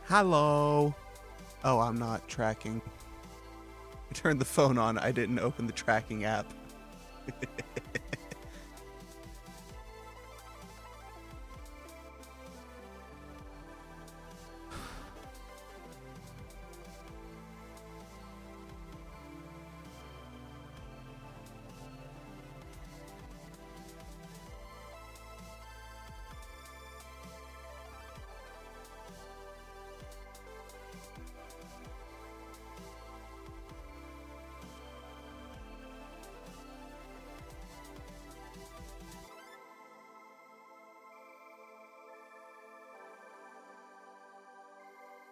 Hello. Oh, I'm not tracking. I turned the phone on. I didn't open the tracking app.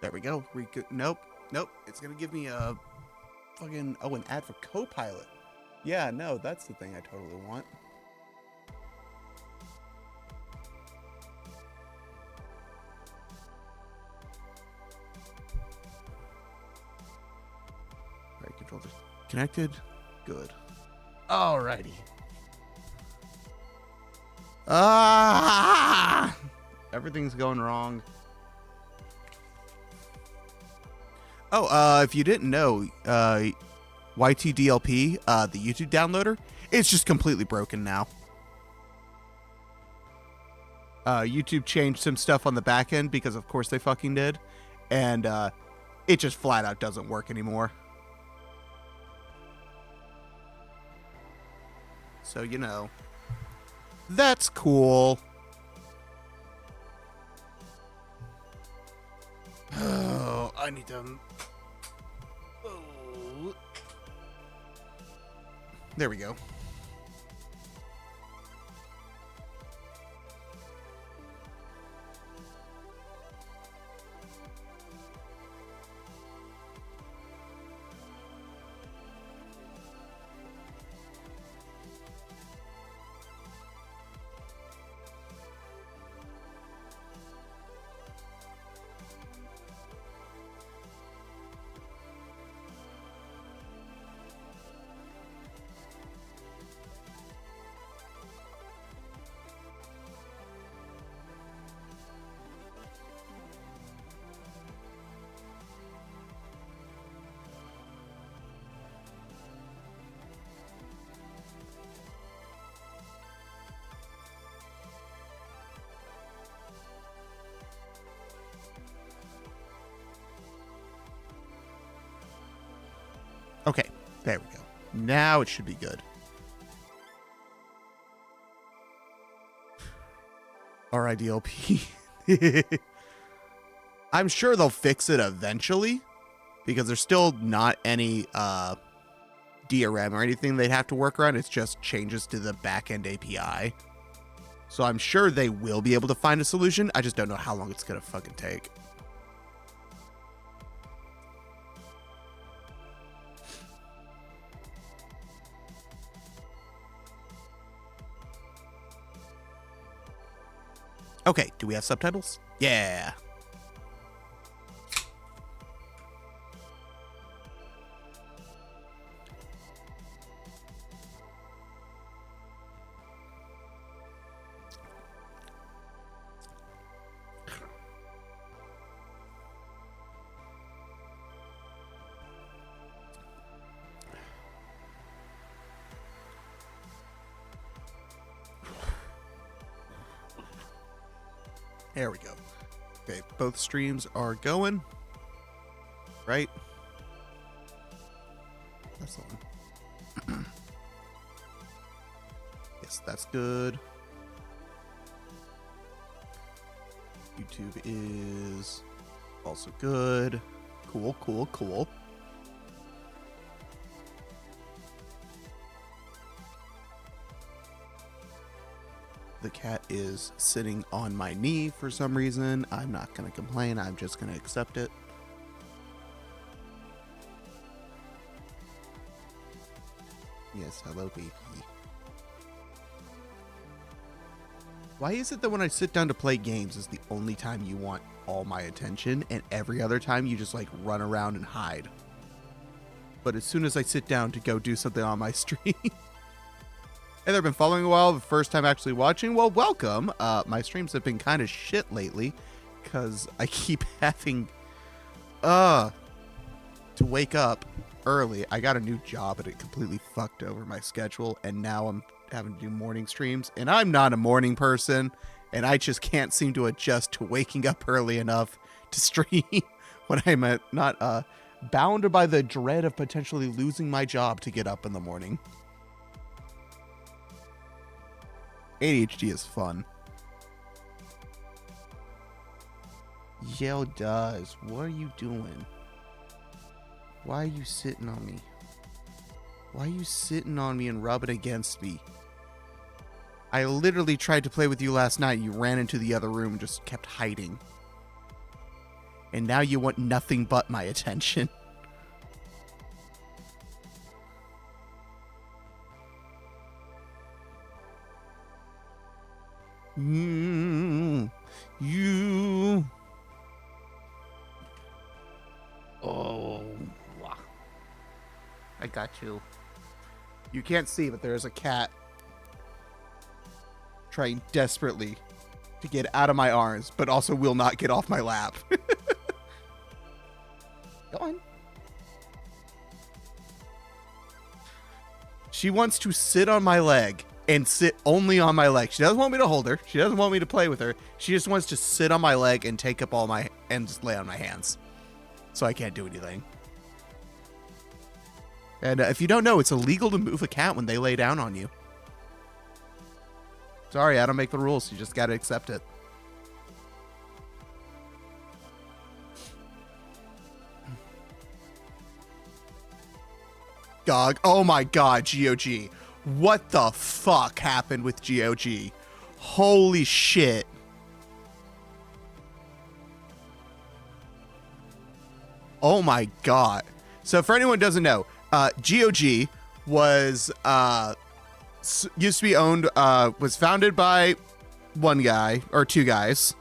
There we go. Nope. It's gonna give me a fucking an ad for Copilot. Yeah, no, that's the thing I totally want. Alright, controllers connected. Good. Alrighty. Everything's going wrong. Oh, if you didn't know, YTDLP, the YouTube downloader, it's just completely broken now. YouTube changed some stuff on the back end because of course they fucking did. And it just flat out doesn't work anymore. So, you know, that's cool. Oh, I need to... Oh. There we go. Okay, there we go. Now it should be good. RIDLP. I'm sure they'll fix it eventually because there's still not any DRM or anything they'd have to work around. It's just changes to the backend API. So I'm sure they will be able to find a solution. I just don't know how long it's going to fucking take. Okay, do we have subtitles? Yeah. There we go. Okay, both streams are going. Right? That's the one. Yes, that's good. YouTube is also good. Cool, cool, cool. The cat is sitting on my knee for some reason. I'm not going to complain. I'm just going to accept it. Yes, hello, baby. Why is it that when I sit down to play games is the only time you want all my attention and every other time you just like run around and hide? But as soon as I sit down to go do something on my stream... Hey there, been following a while, the first time actually watching. Well, welcome. My streams have been kind of shit lately because I keep having to wake up early. I got a new job and it completely fucked over my schedule, and now I'm having to do morning streams, and I'm not a morning person, and I just can't seem to adjust to waking up early enough to stream when I'm not bound by the dread of potentially losing my job to get up in the morning. ADHD is fun. Yo, does. What are you doing? Why are you sitting on me? Why are you sitting on me and rubbing against me? I literally tried to play with you last night. You ran into the other room and just kept hiding. And now you want nothing but my attention. You. Oh. I got you. You can't see, but there's a cat trying desperately to get out of my arms, but also will not get off my lap. Go on. She wants to sit on my leg and sit only on my leg. She doesn't want me to hold her. She doesn't want me to play with her. She just wants to sit on my leg and take up all my, and just lay on my hands. So I can't do anything. And if you don't know, it's illegal to move a cat when they lay down on you. Sorry, I don't make the rules. You just gotta accept it. GOG. Oh my god, GOG. What the fuck happened with GOG? Holy shit. Oh my god. So for anyone who doesn't know, GOG was used to be owned, was founded by one guy or two guys,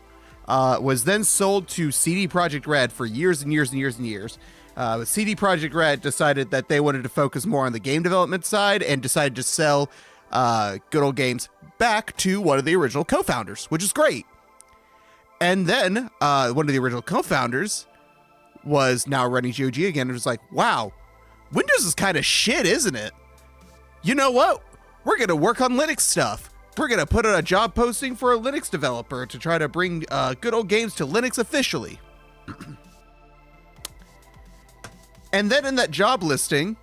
was then sold to CD Projekt Red for years and years and years and years. CD Projekt Red decided that they wanted to focus more on the game development side and decided to sell Good Old Games back to one of the original co-founders, which is great. And then one of the original co-founders was now running GOG again and was like, wow, Windows is kind of shit, isn't it? You know what? We're going to work on Linux stuff. We're going to put out a job posting for a Linux developer to try to bring Good Old Games to Linux officially. And then in that job listing,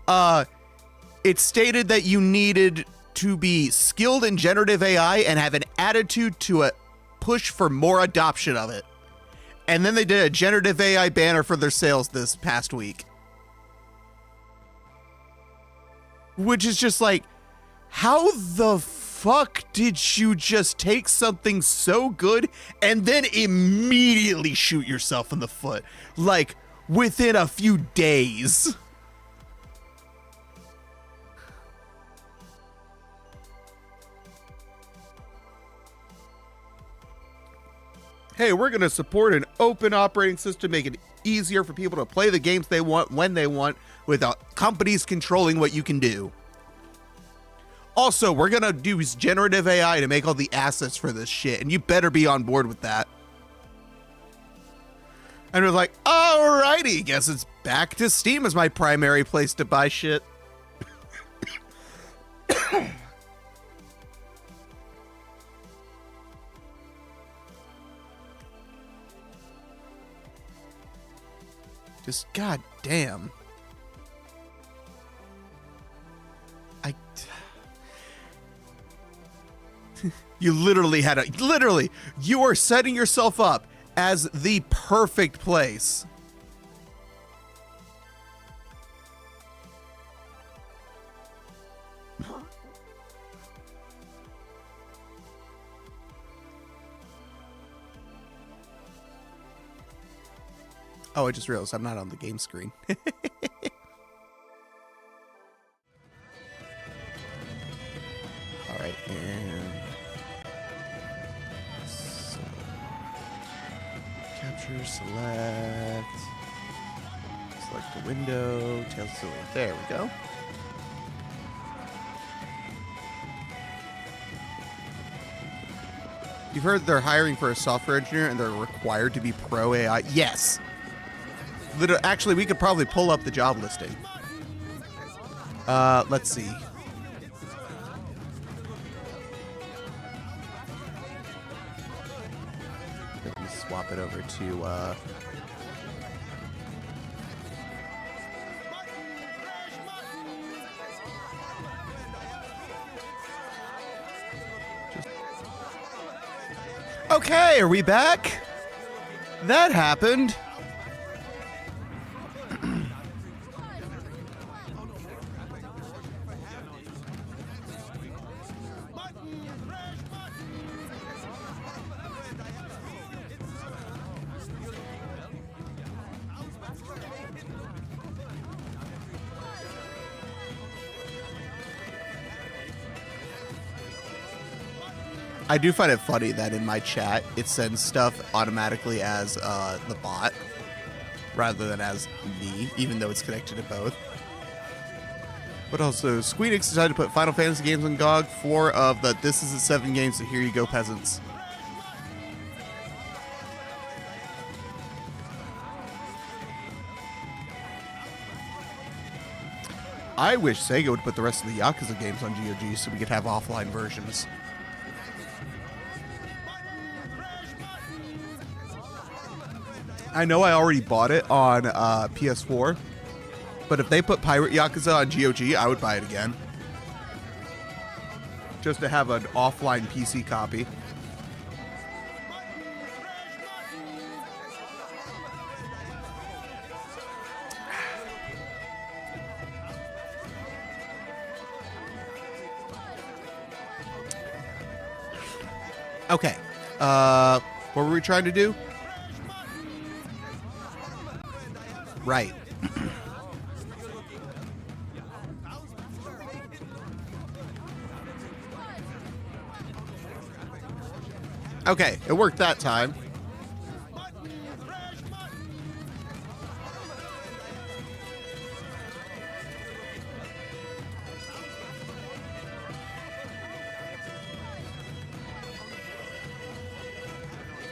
it stated that you needed to be skilled in generative AI and have an attitude to a push for more adoption of it. And then they did a generative AI banner for their sales this past week. Which is just like, how the fuck did you just take something so good and then immediately shoot yourself in the foot? Like, within a few days. Hey, we're going to support an open operating system, make it easier for people to play the games they want when they want without companies controlling what you can do. Also, we're going to use generative AI to make all the assets for this shit, and you better be on board with that. And we're like, alrighty, guess it's back to Steam as my primary place to buy shit. Just goddamn. You literally had you are setting yourself up as the perfect place. Oh, I just realized I'm not on the game screen. All right, and so capture, select the window, tail silhouette. There we go. You've heard they're hiring for a software engineer and they're required to be pro AI. Yes. Actually, we could probably pull up the job listing. Let's see. Let me swap it over to, Okay, are we back? That happened. I do find it funny that in my chat, it sends stuff automatically as the bot, rather than as me, even though it's connected to both. But also, Squeenix decided to put Final Fantasy games on GOG, 4 of the This Is the 7 games, so here you go, peasants. I wish Sega would put the rest of the Yakuza games on GOG so we could have offline versions. I know I already bought it on PS4, but if they put Pirate Yakuza on GOG, I would buy it again. Just to have an offline PC copy. Okay. What were we trying to do? Right. Okay, it worked that time.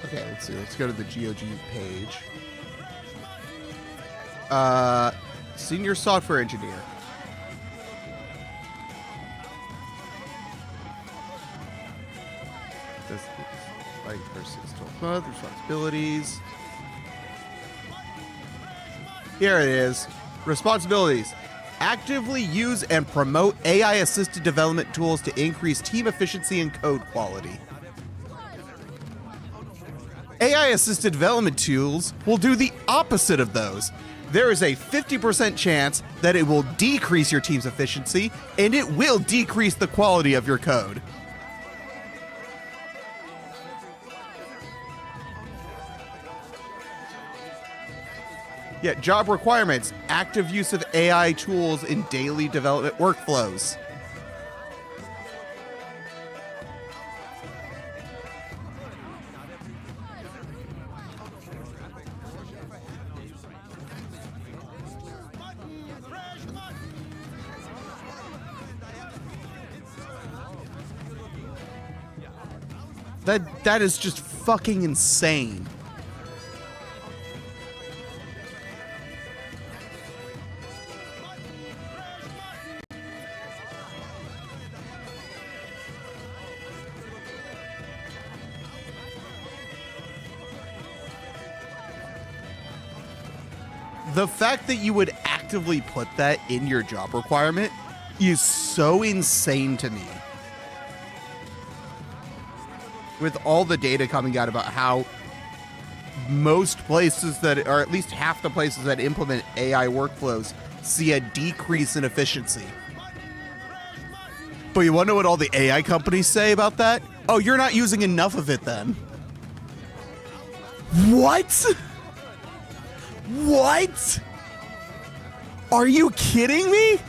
Okay, let's see. Let's go to the GOG page. Senior software engineer. This is like for 6 to 12 months, responsibilities. Here it is. Responsibilities. Actively use and promote AI-assisted development tools to increase team efficiency and code quality. AI-assisted development tools will do the opposite of those. There is a 50% chance that it will decrease your team's efficiency, and it will decrease the quality of your code. Yeah, job requirements. Active use of AI tools in daily development workflows. That is just fucking insane. The fact that you would actively put that in your job requirement is so insane to me. With all the data coming out about how most places that, or at least half the places that implement AI workflows, see a decrease in efficiency. But you want to know what all the AI companies say about that? Oh, you're not using enough of it then. What? What? Are you kidding me?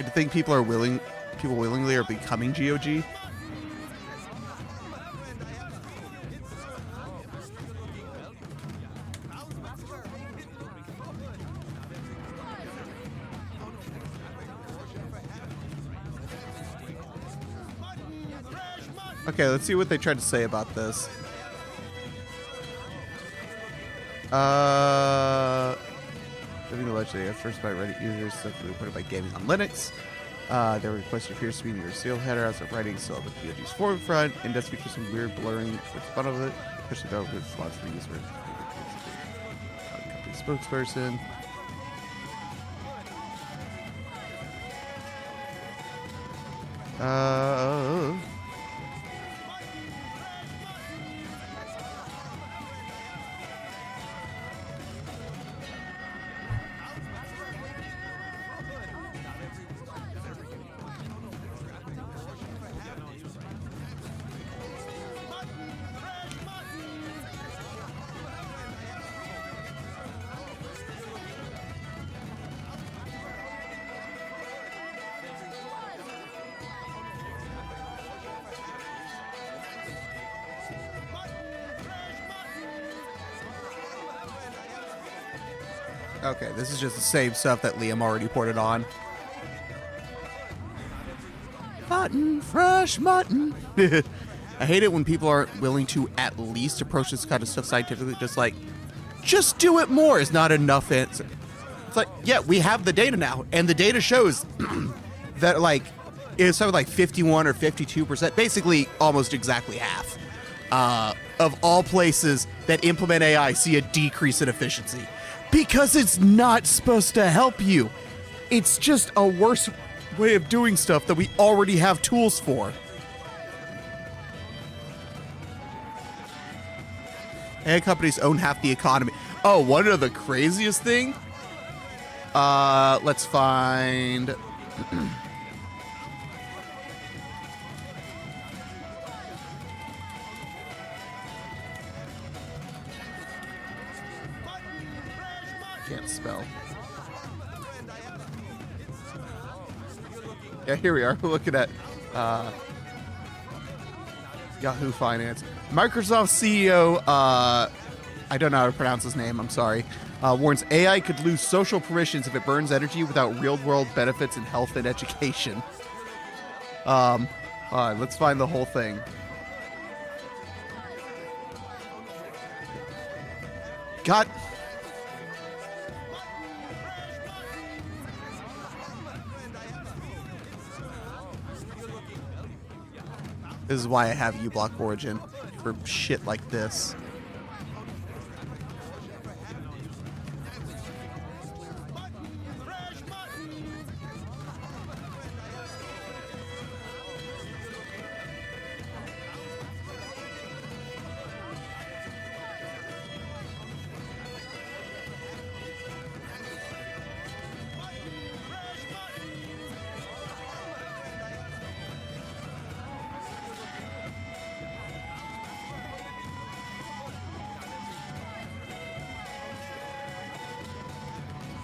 I think people willingly are becoming GOG. Okay, let's see what they tried to say about this. Living the legendary first by Reddit users, subsequently reported by gaming on Linux. They requested fear speed in your seal header as of writing still the POG's forefront. Index features some weird blurring with fun of it. Especially though with slots for user. Company spokesperson. Okay, this is just the same stuff that Liam already ported on. Mutton, fresh mutton. I hate it when people aren't willing to at least approach this kind of stuff scientifically. Just do it more is not enough answer. It's like, yeah, we have the data now, and the data shows that like it's something like 51 or 52%, basically almost exactly half of all places that implement AI see a decrease in efficiency. Because it's not supposed to help you. It's just a worse way of doing stuff that we already have tools for. AI companies own half the economy. Oh, one of the craziest thing? Let's find... Can't spell. Yeah, here we are. We're looking at Yahoo Finance. Microsoft CEO, I don't know how to pronounce his name, I'm sorry, warns AI could lose social permissions if it burns energy without real-world benefits in health and education. Let's find the whole thing. God... This is why I have uBlock Origin, for shit like this.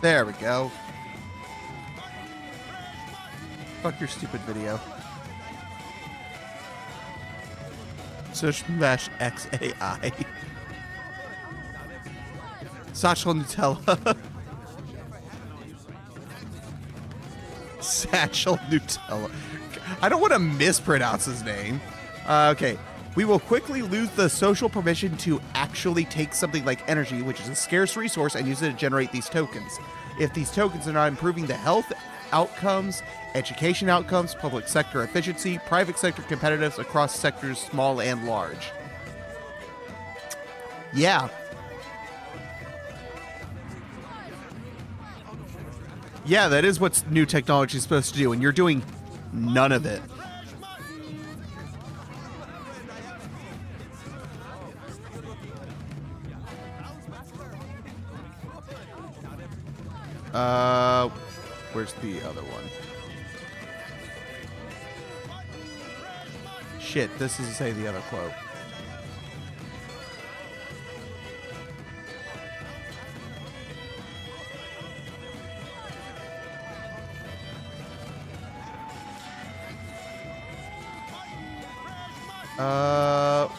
There we go. Fuck your stupid video. Search Mash XAI. Satchel Nutella. Satchel Nutella. I don't want to mispronounce his name. Okay. We will quickly lose the social permission to actually take something like energy, which is a scarce resource, and use it to generate these tokens. If these tokens are not improving the health outcomes, education outcomes, public sector efficiency, private sector competitiveness across sectors small and large. Yeah. Yeah, that is what new technology is supposed to do, and you're doing none of it. Where's the other one? Shit, this is to say the other quote.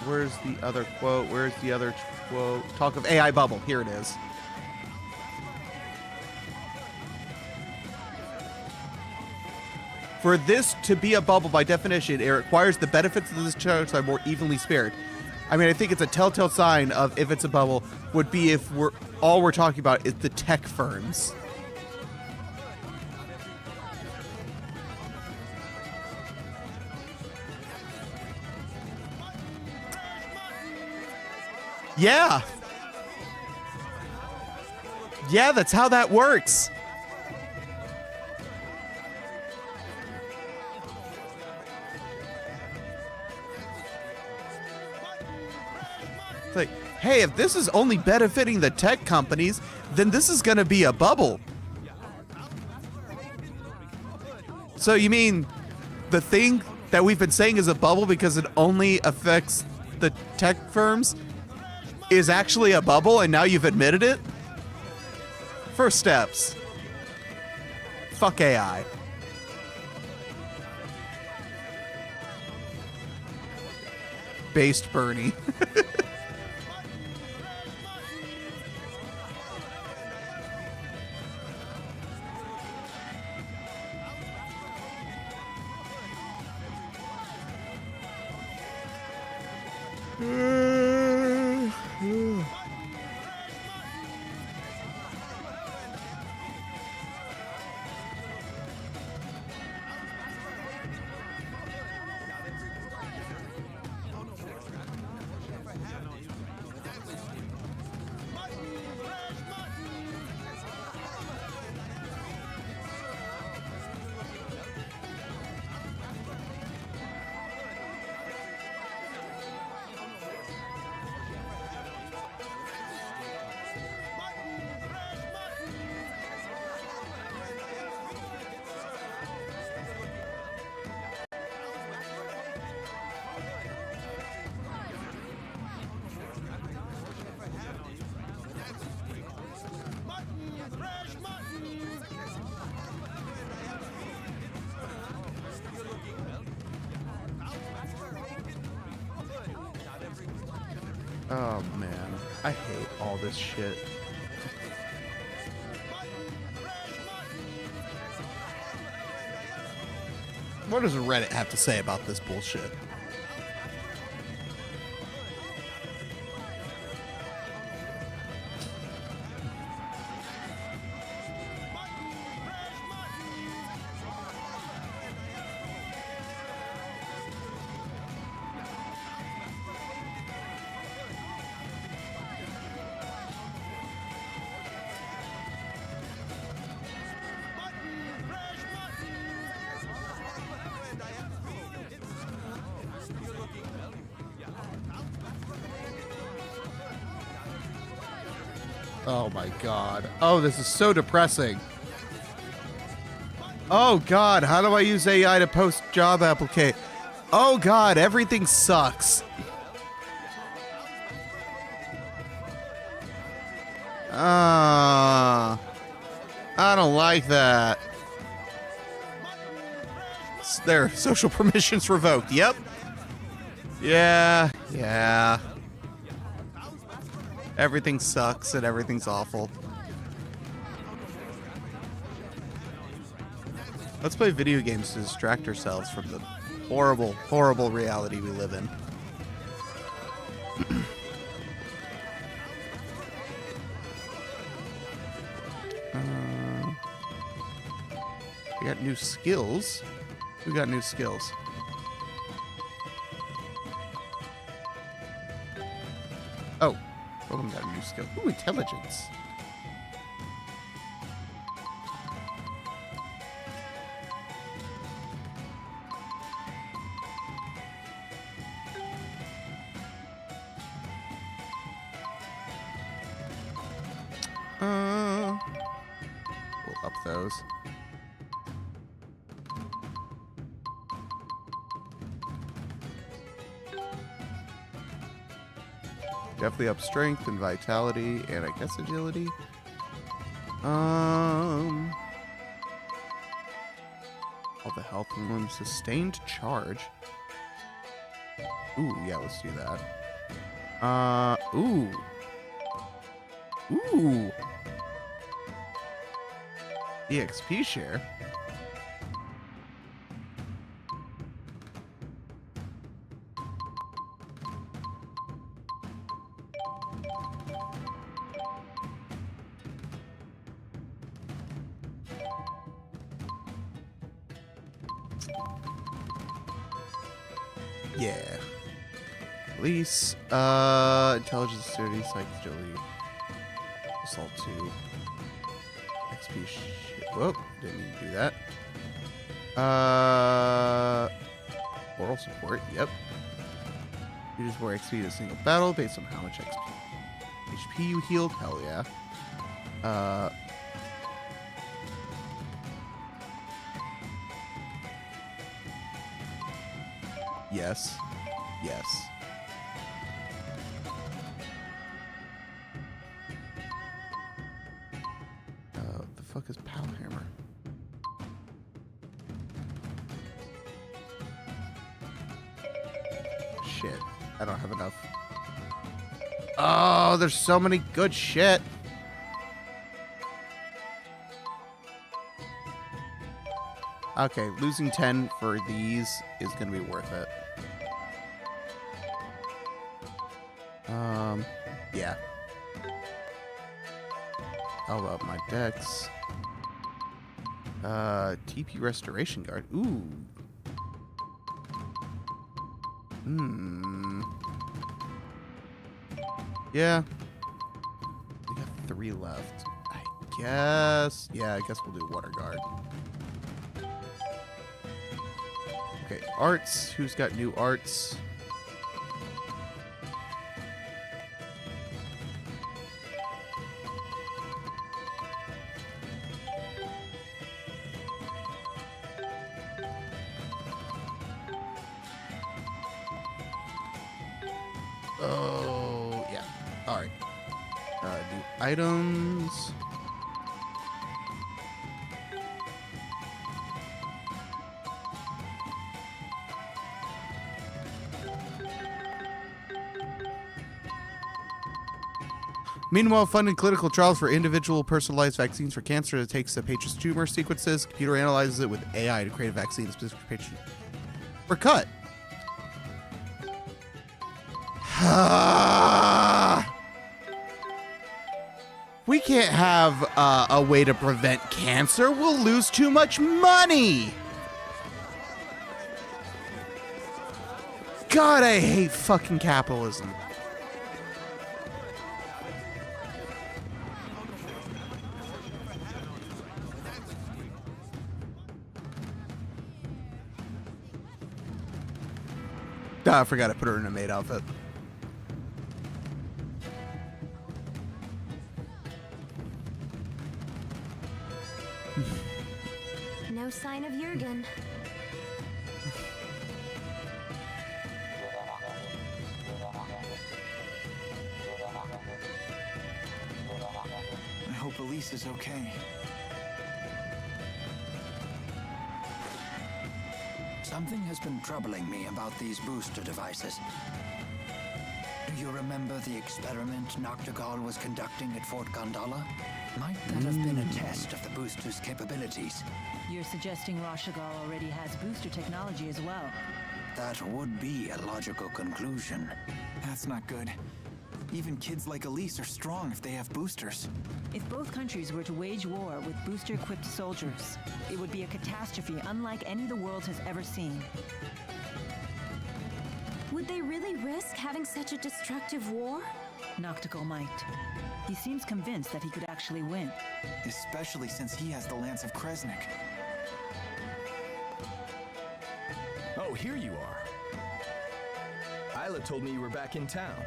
Where's the other quote? Where's the other quote? Talk of AI bubble. Here it is. For this to be a bubble, by definition, it requires the benefits of this chart are more evenly spared. I mean, I think it's a telltale sign of if it's a bubble would be if all we're talking about is the tech firms. Yeah. Yeah, that's how that works. It's like, hey, if this is only benefiting the tech companies, then this is going to be a bubble. So you mean the thing that we've been saying is a bubble because it only affects the tech firms is actually a bubble, and now you've admitted it? First steps. Fuck AI. Based Bernie. Oh man, I hate all this shit. What does Reddit have to say about this bullshit? Oh my god. Oh, this is so depressing. Oh god, how do I use AI to post job application? Oh god, everything sucks. I don't like that. There, social permissions revoked. Yep. Yeah. Everything sucks and everything's awful. Let's play video games to distract ourselves from the horrible, horrible reality we live in. We got new skills. We got new skills. Oh. Vulcan got a new skill. Ooh, intelligence. We'll up those. Definitely up strength and vitality, and I guess agility. All the health and sustained charge. Ooh, yeah, let's do that. Ooh. EXP share. Yeah. Police, intelligence, security, psych, agility, assault 2, XP shit. Whoop, didn't mean to do that. Oral support, yep. You just more XP in a single battle based on how much HP you healed, hell yeah. Yes. Yes. What the fuck is Pow Hammer? Shit. I don't have enough. Oh, there's so many good shit. Okay, losing 10 for these is going to be worth it. Yeah. How about my decks? TP Restoration Guard. Ooh. Yeah. We got 3 left. I guess. Yeah, I guess we'll do Water Guard. Okay, arts. Who's got new arts? Oh, yeah. All right. New items. Meanwhile, funding clinical trials for individual personalized vaccines for cancer that takes the patient's tumor sequences, computer analyzes it with AI to create a vaccine specific for patient. We're cut. We can't have a way to prevent cancer. We'll lose too much money. God, I hate fucking capitalism. I forgot I put her in a maid outfit. No sign of Jurgen. I hope Elise is okay. Something has been troubling me about these booster devices. Do you remember the experiment Noctigal was conducting at Fort Gondola? Might that have been a test of the booster's capabilities? You're suggesting Roccat already has booster technology as well. That would be a logical conclusion. That's not good. Even kids like Elise are strong if they have boosters. If both countries were to wage war with booster-equipped soldiers, it would be a catastrophe unlike any the world has ever seen. Would they really risk having such a destructive war? Noctigal might. He seems convinced that he could actually win. Especially since he has the Lance of Kresnik. Oh, here you are. Isla told me you were back in town.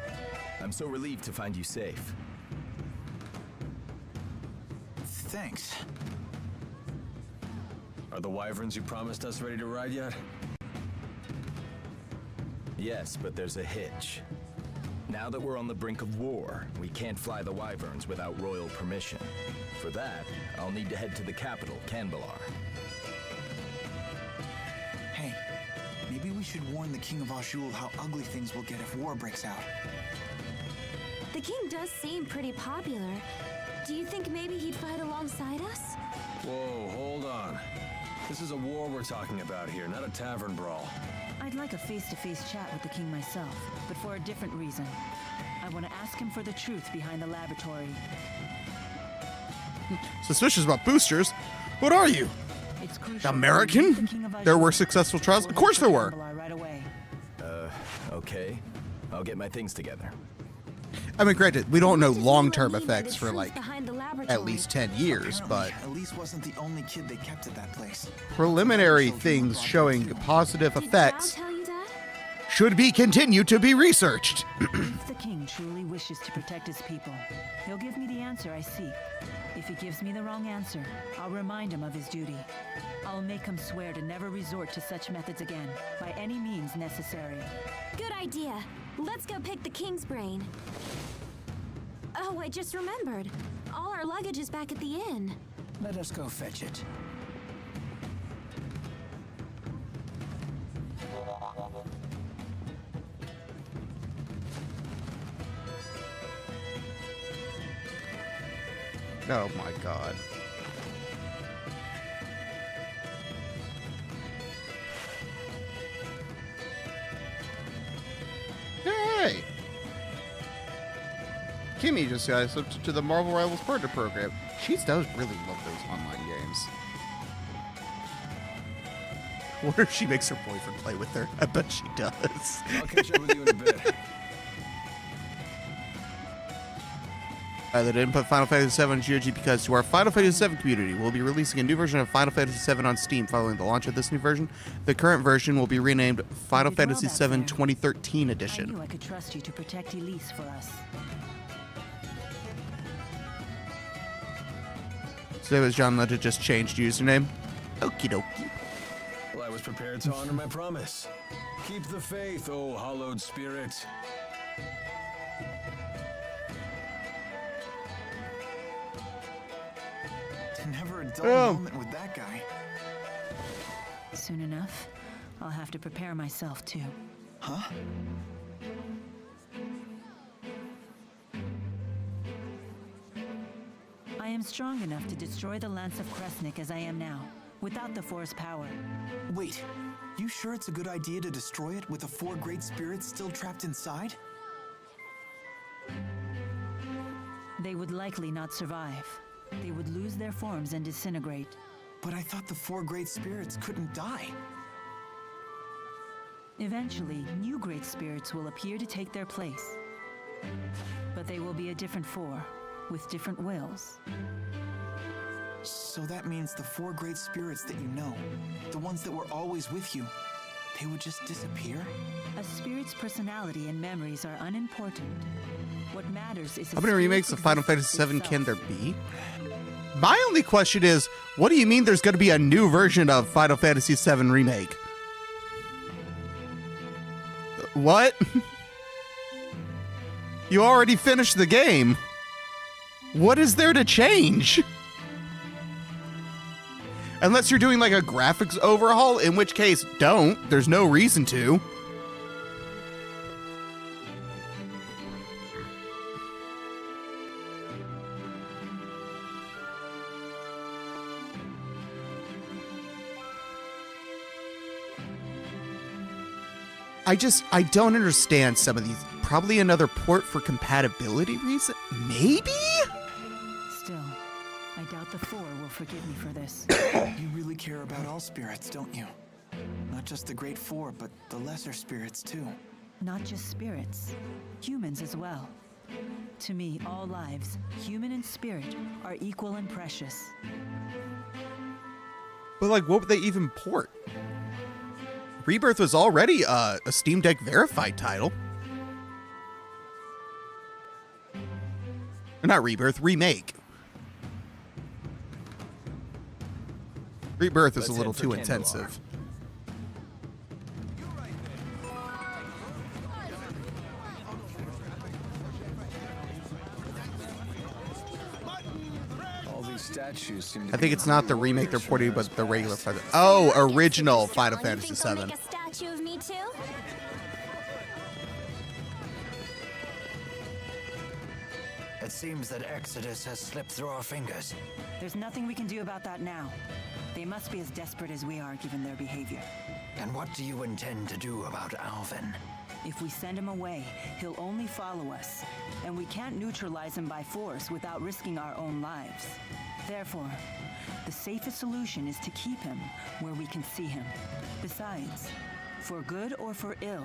I'm so relieved to find you safe. Thanks. Are the wyverns you promised us ready to ride yet? Yes, but there's a hitch. Now that we're on the brink of war, we can't fly the wyverns without royal permission. For that, I'll need to head to the capital, Canbelar. Hey, maybe we should warn the King of Azul how ugly things will get if war breaks out. The king does seem pretty popular. Do you think maybe he'd fight alongside us? Whoa, hold on. This is a war we're talking about here, not a tavern brawl. I'd like a face-to-face chat with the king myself, but for a different reason. I want to ask him for the truth behind the laboratory. Suspicious about boosters? What are you? It's crucial. American? The King of There Azure were successful trials? Of course there were. right away. Okay. I'll get my things together. I mean, granted, we don't know long-term Let me know effects the for truth like behind the at laboratory. least 10 years, but Apparently, Elise wasn't the only kid they kept at that place. preliminary things showing positive Did effects Cal tell you that? should be continued to be researched. If the king truly wishes to protect his people, he'll give me the answer I seek. If he gives me the wrong answer, I'll remind him of his duty. I'll make him swear to never resort to such methods again, by any means necessary. Good idea. Let's go pick the king's brain. Oh, I just remembered. All our luggage is back at the inn. Let us go fetch it. Oh my god. Hey! Kimmy just got accepted to the Marvel Rivals Partner Program. She does really love those online games. I wonder if she makes her boyfriend play with her. I bet she does. I'll catch up with you in a bit. They didn't put Final Fantasy VII on GOG because to our Final Fantasy VII community, we'll be releasing a new version of Final Fantasy VII on Steam following the launch of this new version. The current version will be renamed Final You did well Fantasy back VII there. 2013 I Edition. knew I could trust you to protect Elise for us. So it was John Legend just changed username. Okie dokie. Well, I was prepared to honor my promise. Keep the faith, oh hallowed spirit. Never a dull Oh. moment with that guy. Soon enough, I'll have to prepare myself too. Huh? I am strong enough to destroy the Lance of Kresnik as I am now, without the Force power. Wait, you sure it's a good idea to destroy it with the 4 great spirits still trapped inside? They would likely not survive. They would lose their forms and disintegrate. But I thought the 4 great spirits couldn't die. Eventually, new great spirits will appear to take their place. But they will be a different 4, with different wills. So that means the 4 great spirits that you know, the ones that were always with you, they would just disappear? A spirit's personality and memories are unimportant. What matters is How many remakes of Final existence Fantasy VII itself. can there be? My only question is, what do you mean there's going to be a new version of Final Fantasy VII Remake? What? You already finished the game. What is there to change? Unless you're doing like a graphics overhaul, in which case, don't. There's no reason to. I don't understand some of these. Probably another port for compatibility reason? Maybe? Still, I doubt the 4 will forgive me for this. You really care about all spirits, don't you? Not just the great 4, but the lesser spirits too. Not just spirits, humans as well. To me, all lives, human and spirit, are equal and precious. But like, what would they even port? Rebirth was already a Steam Deck verified title. Or not Rebirth, Remake. Rebirth is Let's a little head for too Kandahar. intensive. All these statues seem to I think it's not the remake they're porting, but the regular Final. Oh, original Final Fantasy You think they'll VII. make a statue of me too? It seems that Exodus has slipped through our fingers. There's nothing we can do about that now. They must be as desperate as we are, given their behavior. And what do you intend to do about Alvin? If we send him away, he'll only follow us. And we can't neutralize him by force without risking our own lives. Therefore, the safest solution is to keep him where we can see him. Besides, for good or for ill,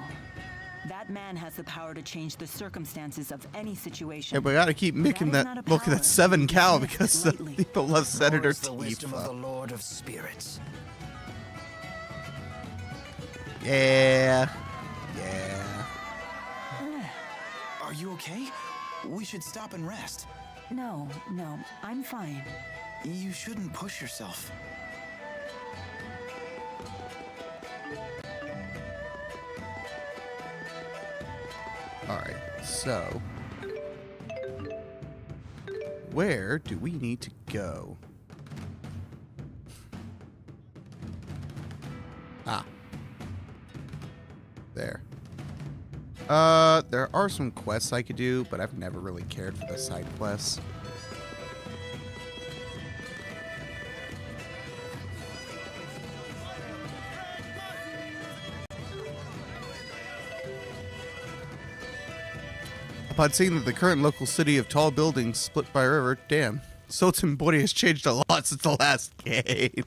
that man has the power to change the circumstances of any situation. Hey, we gotta keep making that. Look at that 7 cal because people love Senator the wisdom of the Tifa. Lord of Spirits. Yeah. Yeah. Are you okay? We should stop and rest. No, I'm fine. You shouldn't push yourself. Alright, so where do we need to go? Ah. There. There are some quests I could do, but I've never really cared for the side quests. Upon seeing that the current local city of tall buildings split by a river, damn, Sultan Body has changed a lot since the last game.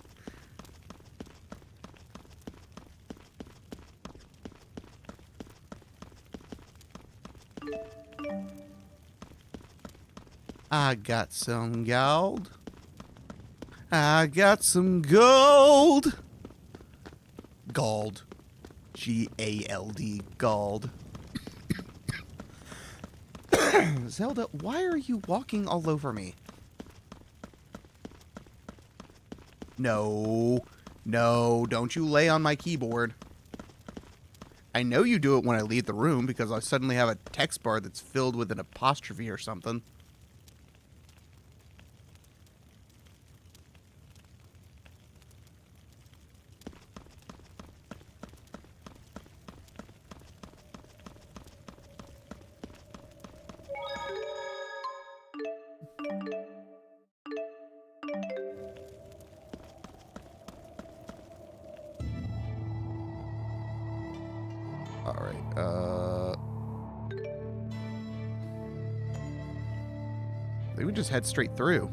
I got some gold. I got some gold. Gold. G-A-L-D. Gold. Zelda, why are you walking all over me? No. No, don't you lay on my keyboard. I know you do it when I leave the room because I suddenly have a text bar that's filled with an apostrophe or something. They would just head straight through.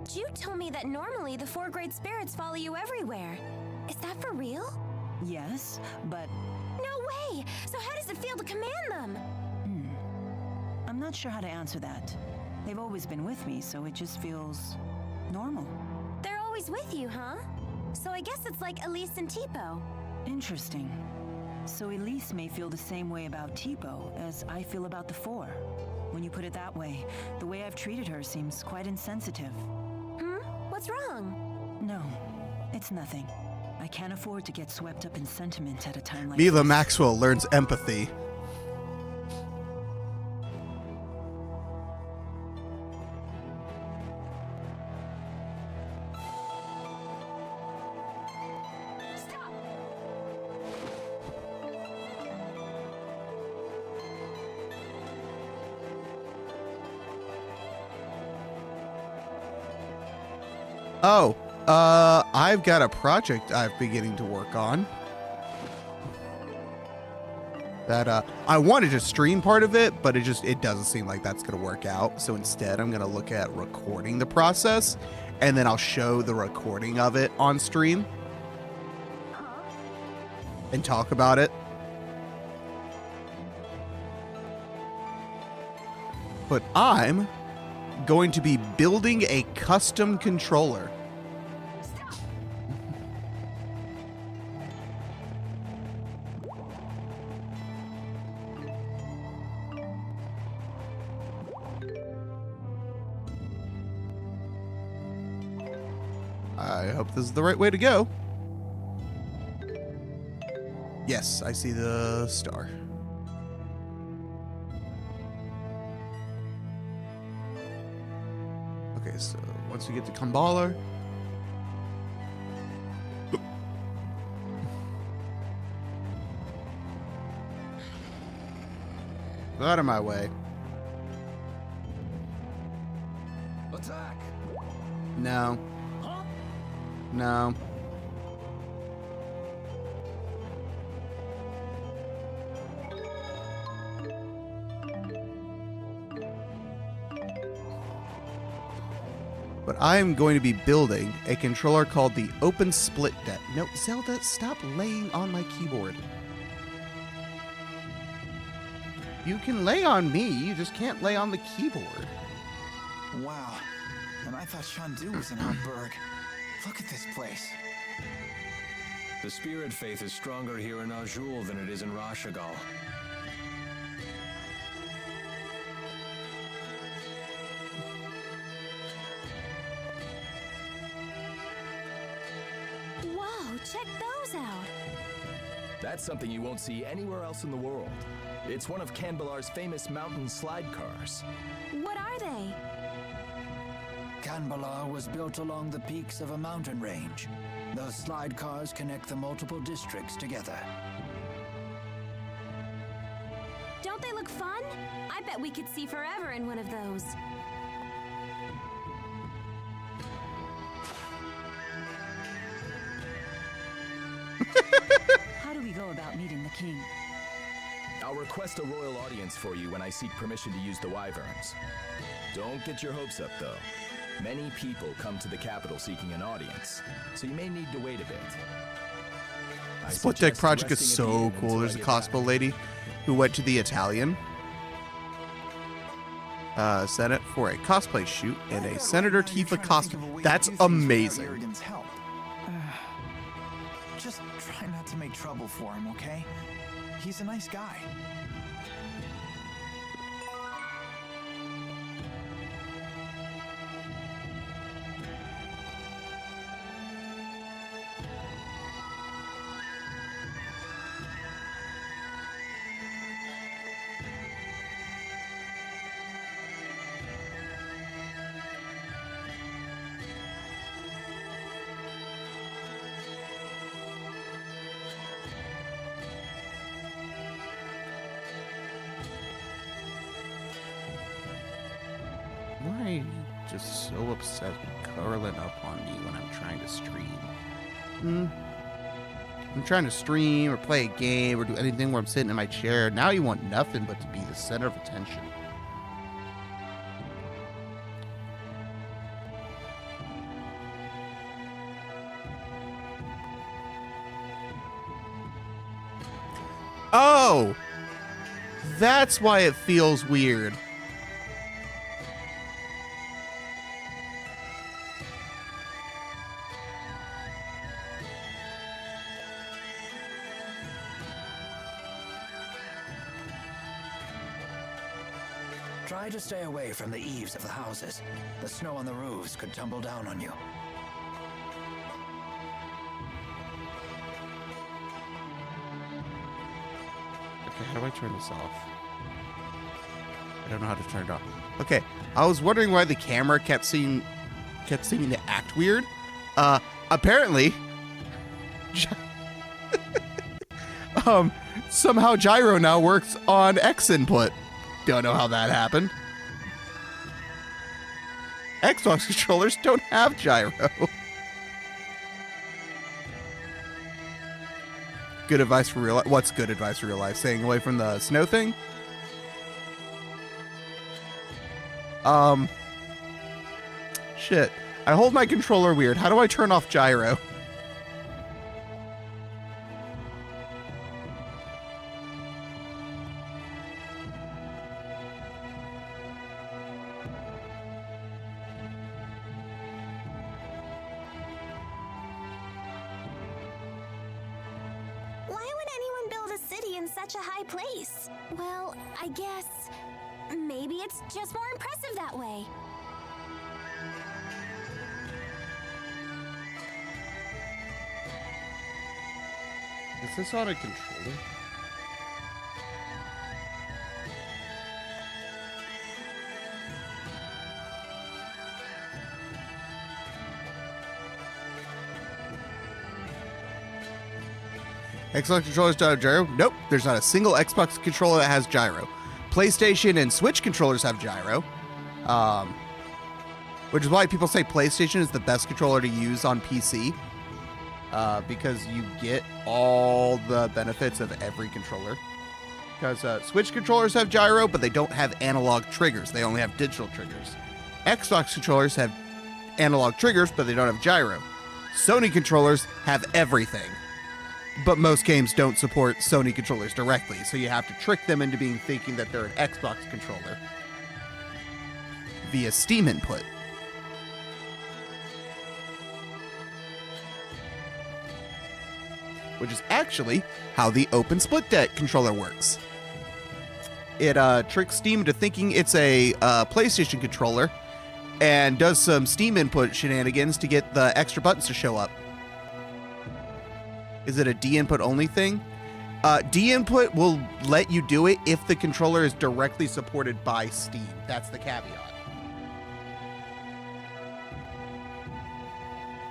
Jude told me that normally the 4 great spirits follow you everywhere. Is that for real? Yes, but No way! So how does it feel to command them? I'm not sure how to answer that. They've always been with me, so it just feels normal. They're always with you, huh? So I guess it's like Elise and Tipo. Interesting. So Elise may feel the same way about Tipo as I feel about the 4. When you put it that way, the way I've treated her seems quite insensitive. What's wrong? No, it's nothing. I can't afford to get swept up in sentiment at a time like Mila this. Maxwell learns empathy. Oh, I've got a project I'm beginning to work on. That, I wanted to stream part of it, but it doesn't seem like that's going to work out. So instead, I'm going to look at recording the process, and then I'll show the recording of it on stream. And talk about it. But I'm going to be building a custom controller. I hope this is the right way to go. Yes, I see the star. Okay, so once we get to Kambala. Out of my way. Attack! No. Huh? No. But I am going to be building a controller called the Open Split Deck. No, Zelda, stop laying on my keyboard. You can lay on me, you just can't lay on the keyboard. Wow. And I thought Shandu was in Outberg. Look at this place. The spirit faith is stronger here in Azul than it is in Rashagal. Whoa, check those out. That's something you won't see anywhere else in the world. It's one of Canbelar's famous mountain slide cars. What are they? Canbelar was built along the peaks of a mountain range. Those slide cars connect the multiple districts together. Don't they look fun? I bet we could see forever in one of those. How do we go about meeting the king? I'll request a royal audience for you when I seek permission to use the wyverns. Don't get your hopes up, though. Many people come to the capital seeking an audience, so you may need to wait a bit. Split Deck Project is so cool. There's a cosplay lady who went to the Italian Senate for a cosplay shoot in a Senator Tifa costume. That's amazing. Arrogance help. Just try not to make trouble for him, okay? He's a nice guy. Why are you just so obsessed with curling up on me when I'm trying to stream? I'm trying to stream or play a game or do anything where I'm sitting in my chair. Now you want nothing but to be the center of attention. Oh! That's why it feels weird. Try to stay away from the eaves of the houses. The snow on the roofs could tumble down on you. Okay, how do I turn this off? I don't know how to turn it off. Okay, I was wondering why the camera kept seeming to act weird. Apparently, somehow gyro now works on X input. Don't know how that happened. Xbox controllers don't have gyro. Good advice for real life. What's good advice for real life? Staying away from the snow thing? Shit. I hold my controller weird. How do I turn off gyro? Why would anyone build a city in such a high place? Well, I guess maybe it's just more impressive that way. Is this on a controller? Xbox controllers don't have gyro? Nope, there's not a single Xbox controller that has gyro. PlayStation and Switch controllers have gyro. Which is why people say PlayStation is the best controller to use on PC. Because you get all the benefits of every controller. Because Switch controllers have gyro, but they don't have analog triggers. They only have digital triggers. Xbox controllers have analog triggers, but they don't have gyro. Sony controllers have everything. But most games don't support Sony controllers directly, so you have to trick them into thinking that they're an Xbox controller via Steam input. Which is actually how the Open Split Deck controller works. It tricks Steam into thinking it's a PlayStation controller and does some Steam input shenanigans to get the extra buttons to show up. Is it a D-input only thing? D-input will let you do it if the controller is directly supported by Steam. That's the caveat.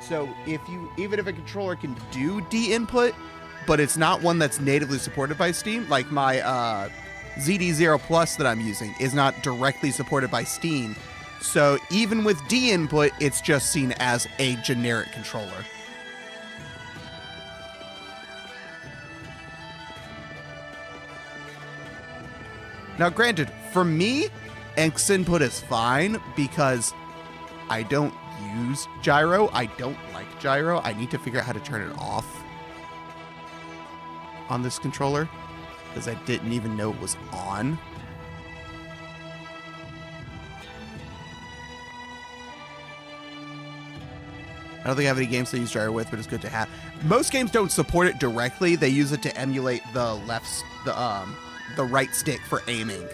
So even if a controller can do D-input, but it's not one that's natively supported by Steam, like my ZD0 Plus that I'm using is not directly supported by Steam. So even with D-input, it's just seen as a generic controller. Now granted, for me, X input is fine because I don't use gyro. I don't like gyro. I need to figure out how to turn it off on this controller because I didn't even know it was on. I don't think I have any games to use gyro with, but it's good to have. Most games don't support it directly. They use it to emulate the right stick for aiming.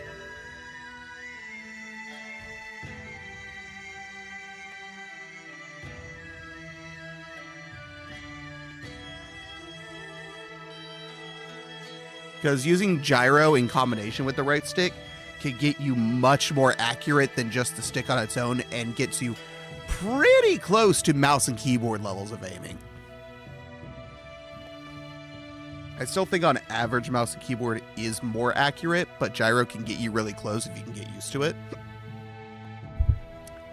Because using gyro in combination with the right stick can get you much more accurate than just the stick on its own and gets you pretty close to mouse and keyboard levels of aiming. I still think on average mouse and keyboard is more accurate, but gyro can get you really close if you can get used to it.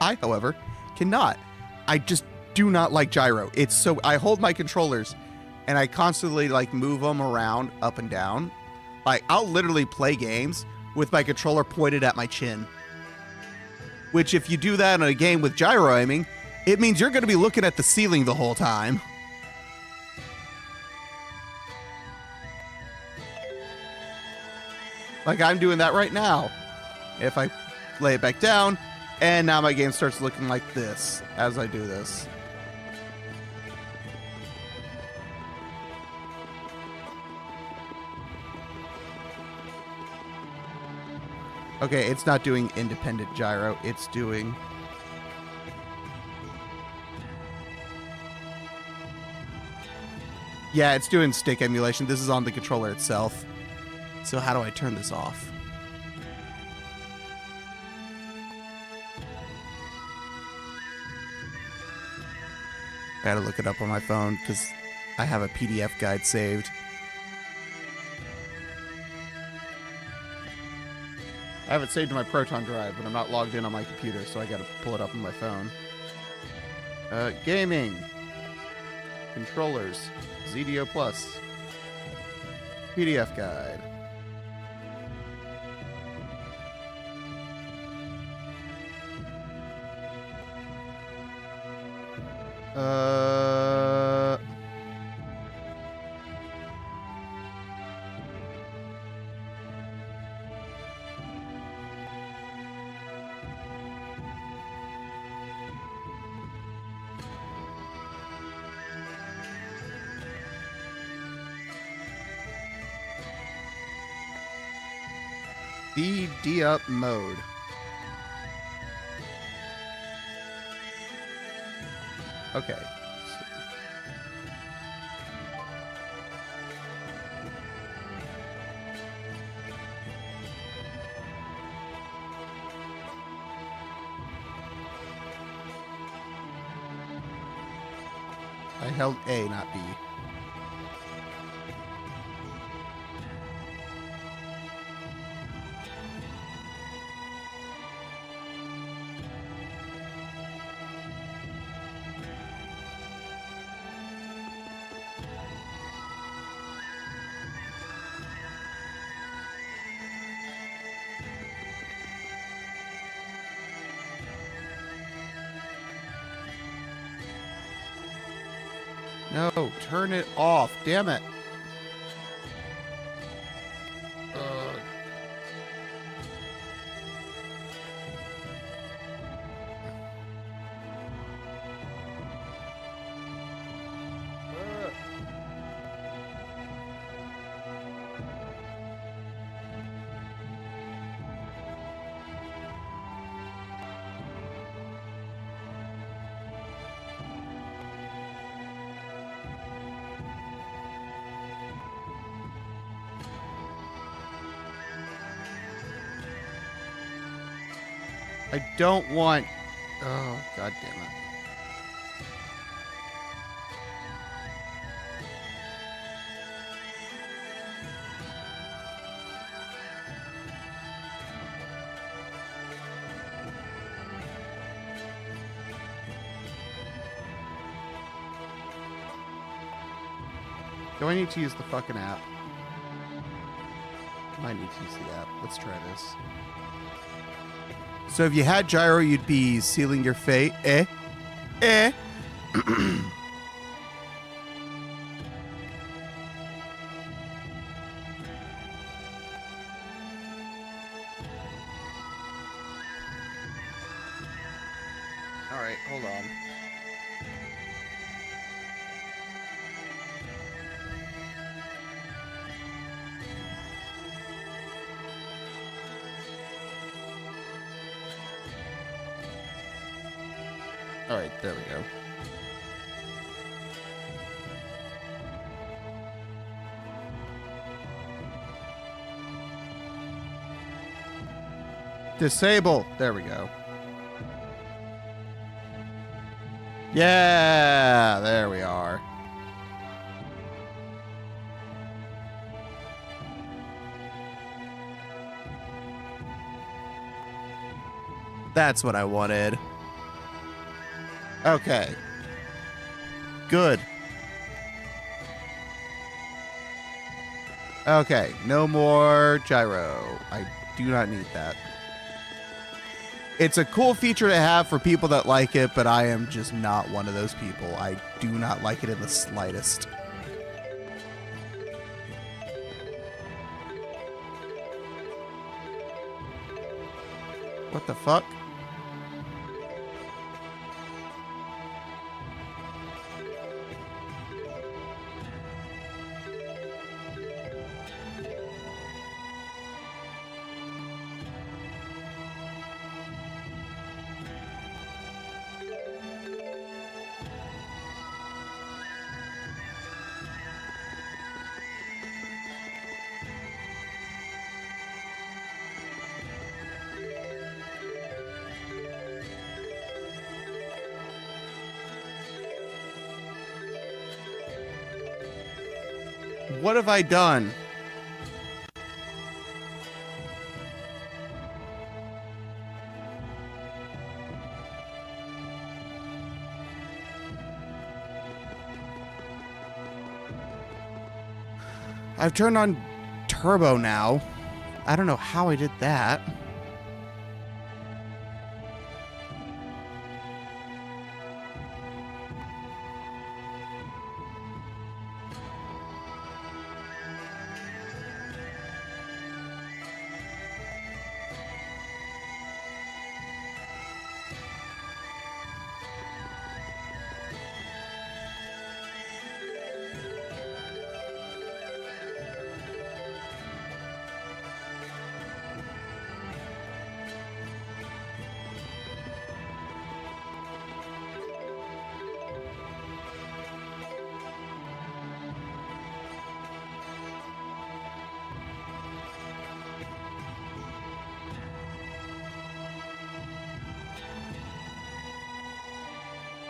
I, however, cannot. I just do not like gyro. It's so I hold my controllers and I constantly like move them around up and down. Like I'll literally play games with my controller pointed at my chin. Which if you do that in a game with gyro aiming, it means you're going to be looking at the ceiling the whole time. Like I'm doing that right now. If I lay it back down, and now my game starts looking like this as I do this. Okay, it's not doing independent gyro. It's doing... Yeah, it's doing stick emulation. This is on the controller itself. So how do I turn this off? I gotta look it up on my phone because I have a PDF guide saved. I have it saved to my Proton drive, but I'm not logged in on my computer, so I gotta pull it up on my phone. Gaming. Controllers. ZDO Plus. PDF guide. DD up mode. Okay. I held A, not B. No, turn it off. Damn it. I don't want... Oh, god damn it. Do I need to use the fucking app? I need to use the app. Let's try this. So if you had gyro, you'd be sealing your fate. All right, hold on. All right, there we go. Disable. There we go. Yeah, there we are. That's what I wanted. Okay. Good. Okay, no more gyro. I do not need that. It's a cool feature to have for people that like it, but I am just not one of those people. I do not like it in the slightest. What the fuck? What have I done? I've turned on turbo now. I don't know how I did that.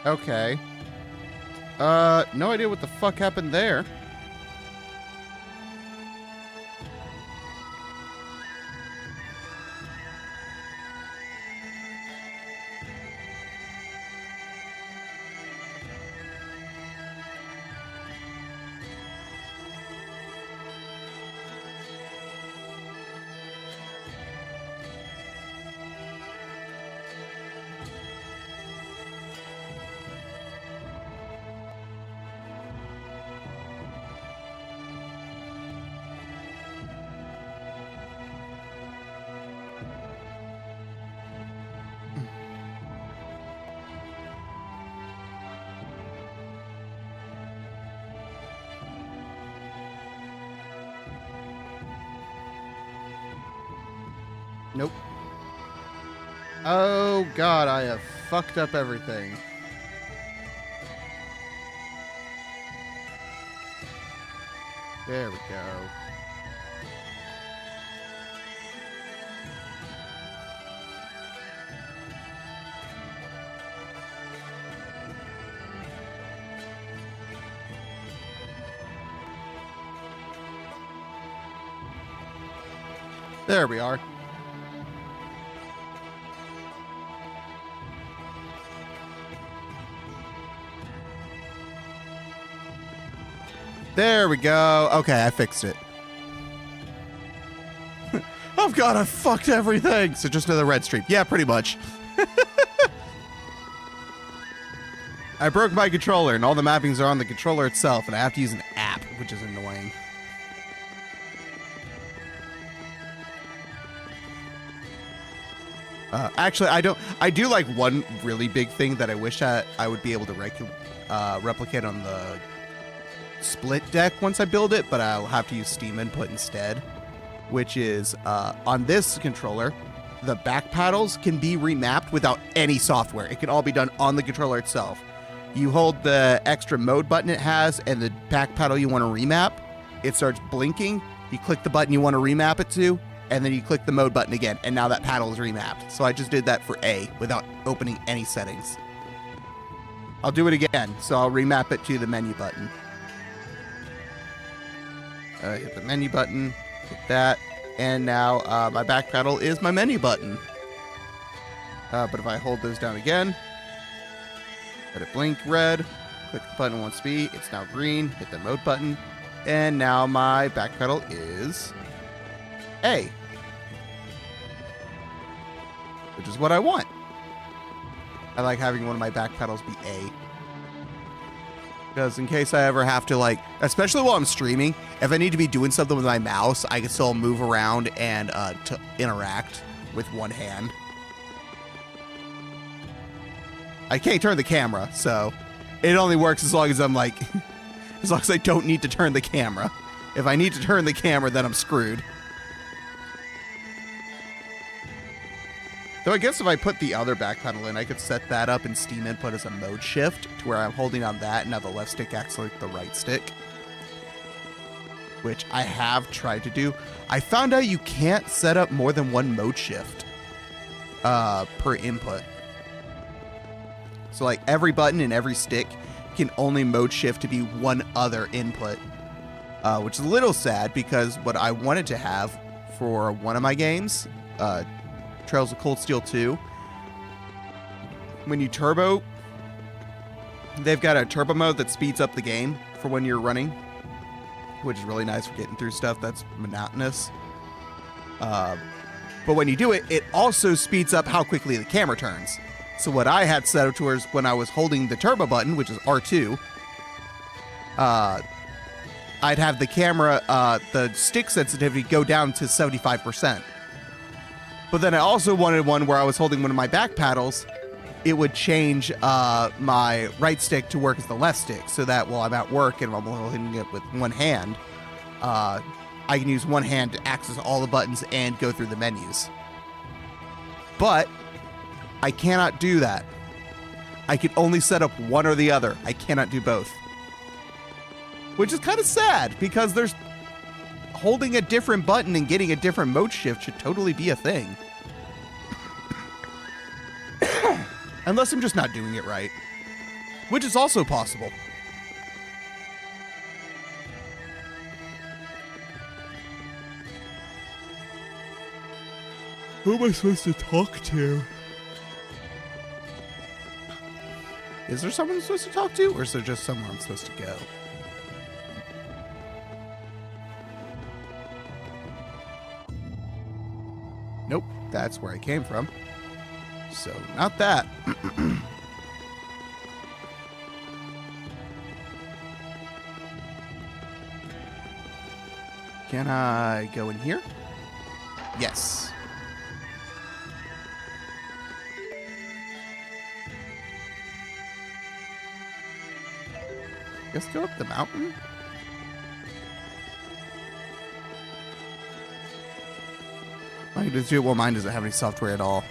Okay. No idea what the fuck happened there. Nope. Oh god, I have fucked up everything. There we go. There we are. There we go. Okay, I fixed it. Oh god, I fucked everything. So just another red streak. Yeah, pretty much. I broke my controller and all the mappings are on the controller itself and I have to use an app, which is annoying. Actually, I do like one really big thing that I wish I would be able to replicate on the split deck once I build it, but I'll have to use Steam input instead, which is on this controller, the back paddles can be remapped without any software. It can all be done on the controller itself. You hold the extra mode button it has and the back paddle you want to remap, it starts blinking, you click the button you want to remap it to, and then you click the mode button again, and now that paddle is remapped. So I just did that for A without opening any settings. I'll do it again, so I'll remap it to the menu button. Hit the menu button, hit that, and now my back paddle is my menu button. But if I hold those down again, let it blink red, click the button once be, it's now green, hit the mode button, and now my back pedal is A, which is what I want. I like having one of my back pedals be A, because in case I ever have to, like, especially while I'm streaming, if I need to be doing something with my mouse, I can still move around and to interact with one hand. I can't turn the camera, so it only works as long as I'm like, as long as I don't need to turn the camera. If I need to turn the camera, then I'm screwed. Though I guess if I put the other back pedal in, I could set that up in Steam input as a mode shift, to where I'm holding on that and now the left stick acts like the right stick. Which I have tried to do. I found out you can't set up more than one mode shift per input. So like every button and every stick can only mode shift to be one other input. Which is a little sad, because what I wanted to have for one of my games, Trails of Cold Steel 2, when you turbo, they've got a turbo mode that speeds up the game for when you're running, which is really nice for getting through stuff that's monotonous. But when you do it, it also speeds up how quickly the camera turns. So what I had set up towards when I was holding the turbo button, which is R2, I'd have the camera, the stick sensitivity go down to 75%. But then I also wanted one where I was holding one of my back paddles, it would change my right stick to work as the left stick, so that while I'm at work and I'm holding it with one hand, I can use one hand to access all the buttons and go through the menus. But I cannot do that. I can only set up one or the other. I cannot do both. Which is kind of sad, because there's holding a different button and getting a different mode shift should totally be a thing. Unless I'm just not doing it right. Which is also possible. Who am I supposed to talk to? Is there someone I'm supposed to talk to, or is there just somewhere I'm supposed to go? Nope, that's where I came from. So, not that. Can I go in here? Yes. Let's go up the mountain. Mine doesn't have any software at all.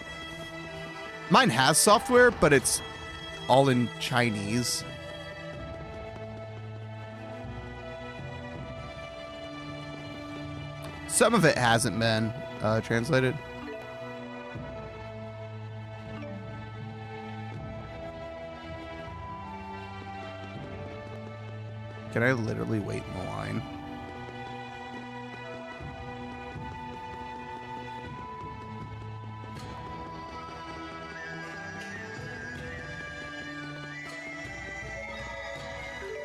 Mine has software, but it's all in Chinese. Some of it hasn't been translated. Can I literally wait in the line?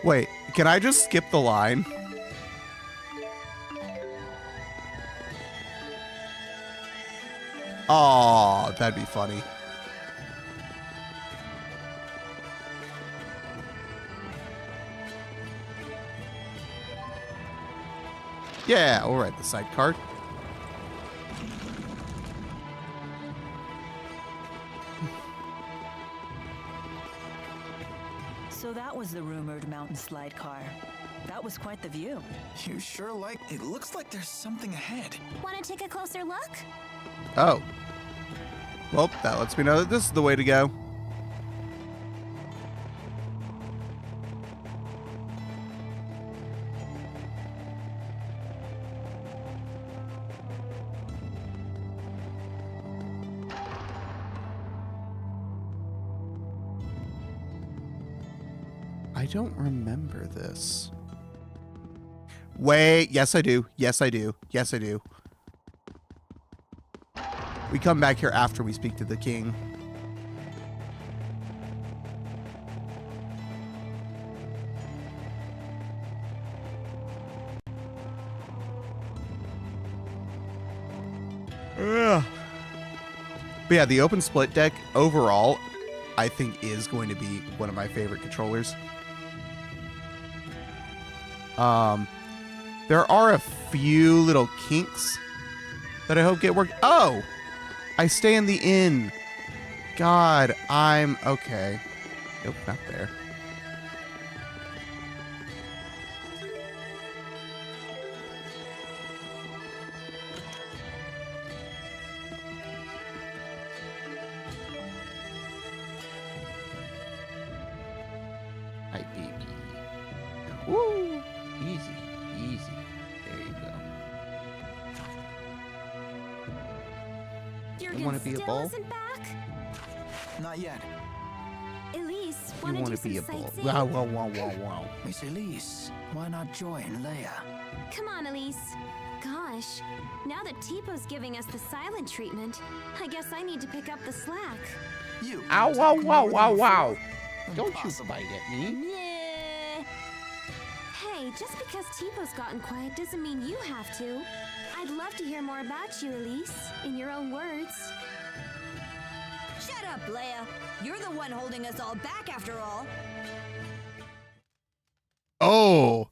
Wait, can I just skip the line? Oh, that'd be funny. Yeah, we'll write the side card. So that was the rumored mountain slide car. That was quite the view. You sure like... It looks like there's something ahead. Want to take a closer look? Oh. Well, that lets me know that this is the way to go. I don't remember this. Wait, yes I do. Yes I do. Yes I do. We come back here after we speak to the king. Ugh. But yeah, the open split deck overall, I think is going to be one of my favorite controllers. There are a few little kinks that I hope get worked. Oh, I stay in the inn. God, I'm okay. Nope, not there. Hi, baby. Woo! Easy, easy. There you go. Jurgen wanna be a still bull? isn't back? Not yet. Elise, You want want to to be a some bull. sightseeing? Wow, wow, wow, wow, wow. Miss Elise, why not join Leia? Come on, Elise. Gosh, now that Tipo's giving us the silent treatment, I guess I need to pick up the slack. You. Ow, wow, wow, wow, wow. Don't you Impossible. bite at me. Yeah. Hey, just because Tipo's gotten quiet doesn't mean you have to. I'd love to hear more about you, Elise, in your own words. Shut up, Leia. You're the one holding us all back after all. Oh.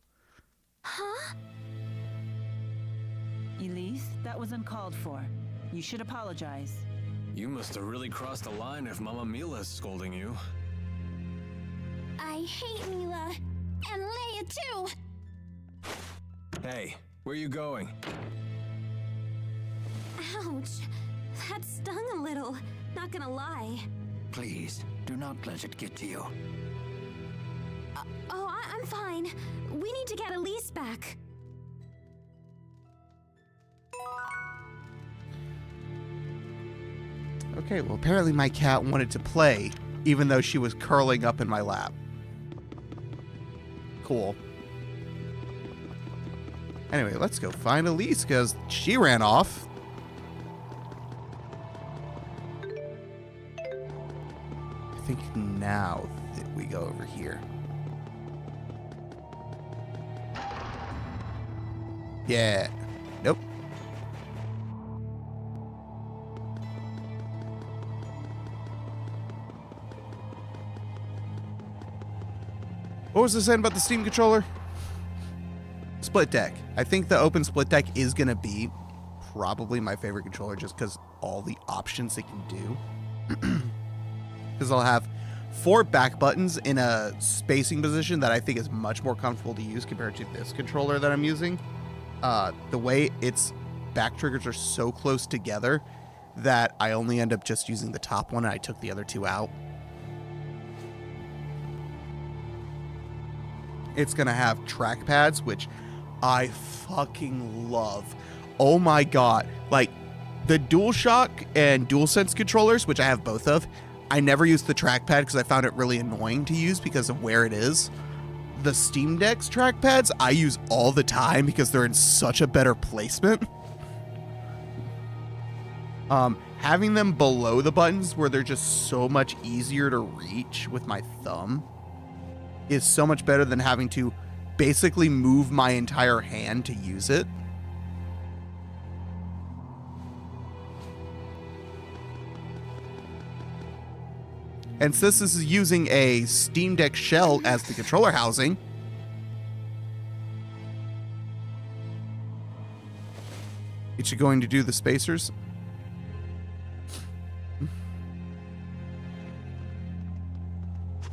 Huh? Elise, that was uncalled for. You should apologize. You must have really crossed the line if Mama Mila's scolding you. I hate Mila. And Leia, too. Hey, where you going? Ouch. That stung a little. Not gonna lie. Please, do not let it get to you. I'm fine. We need to get Elise back. Okay, well, apparently my cat wanted to play, even though she was curling up in my lap. Cool. Anyway, let's go find Elise, because she ran off. I think now that we go over here. Yeah. Nope. What was I saying about the Steam controller? Split deck. I think the open split deck is going to be probably my favorite controller just because all the options it can do. Because I'll have 4 back buttons in a spacing position that I think is much more comfortable to use compared to this controller that I'm using. The way it's back triggers are so close together that I only end up just using the top one and I took the other two out. It's going to have trackpads, which I fucking love. Oh my god. Like, the DualShock and DualSense controllers, which I have both of, I never used the trackpad because I found it really annoying to use because of where it is. The Steam Deck's trackpads I use all the time because they're in such a better placement. Having them below the buttons where they're just so much easier to reach with my thumb is so much better than having to basically move my entire hand to use it. And since this is using a Steam Deck shell as the controller housing, it's going to do the spacers.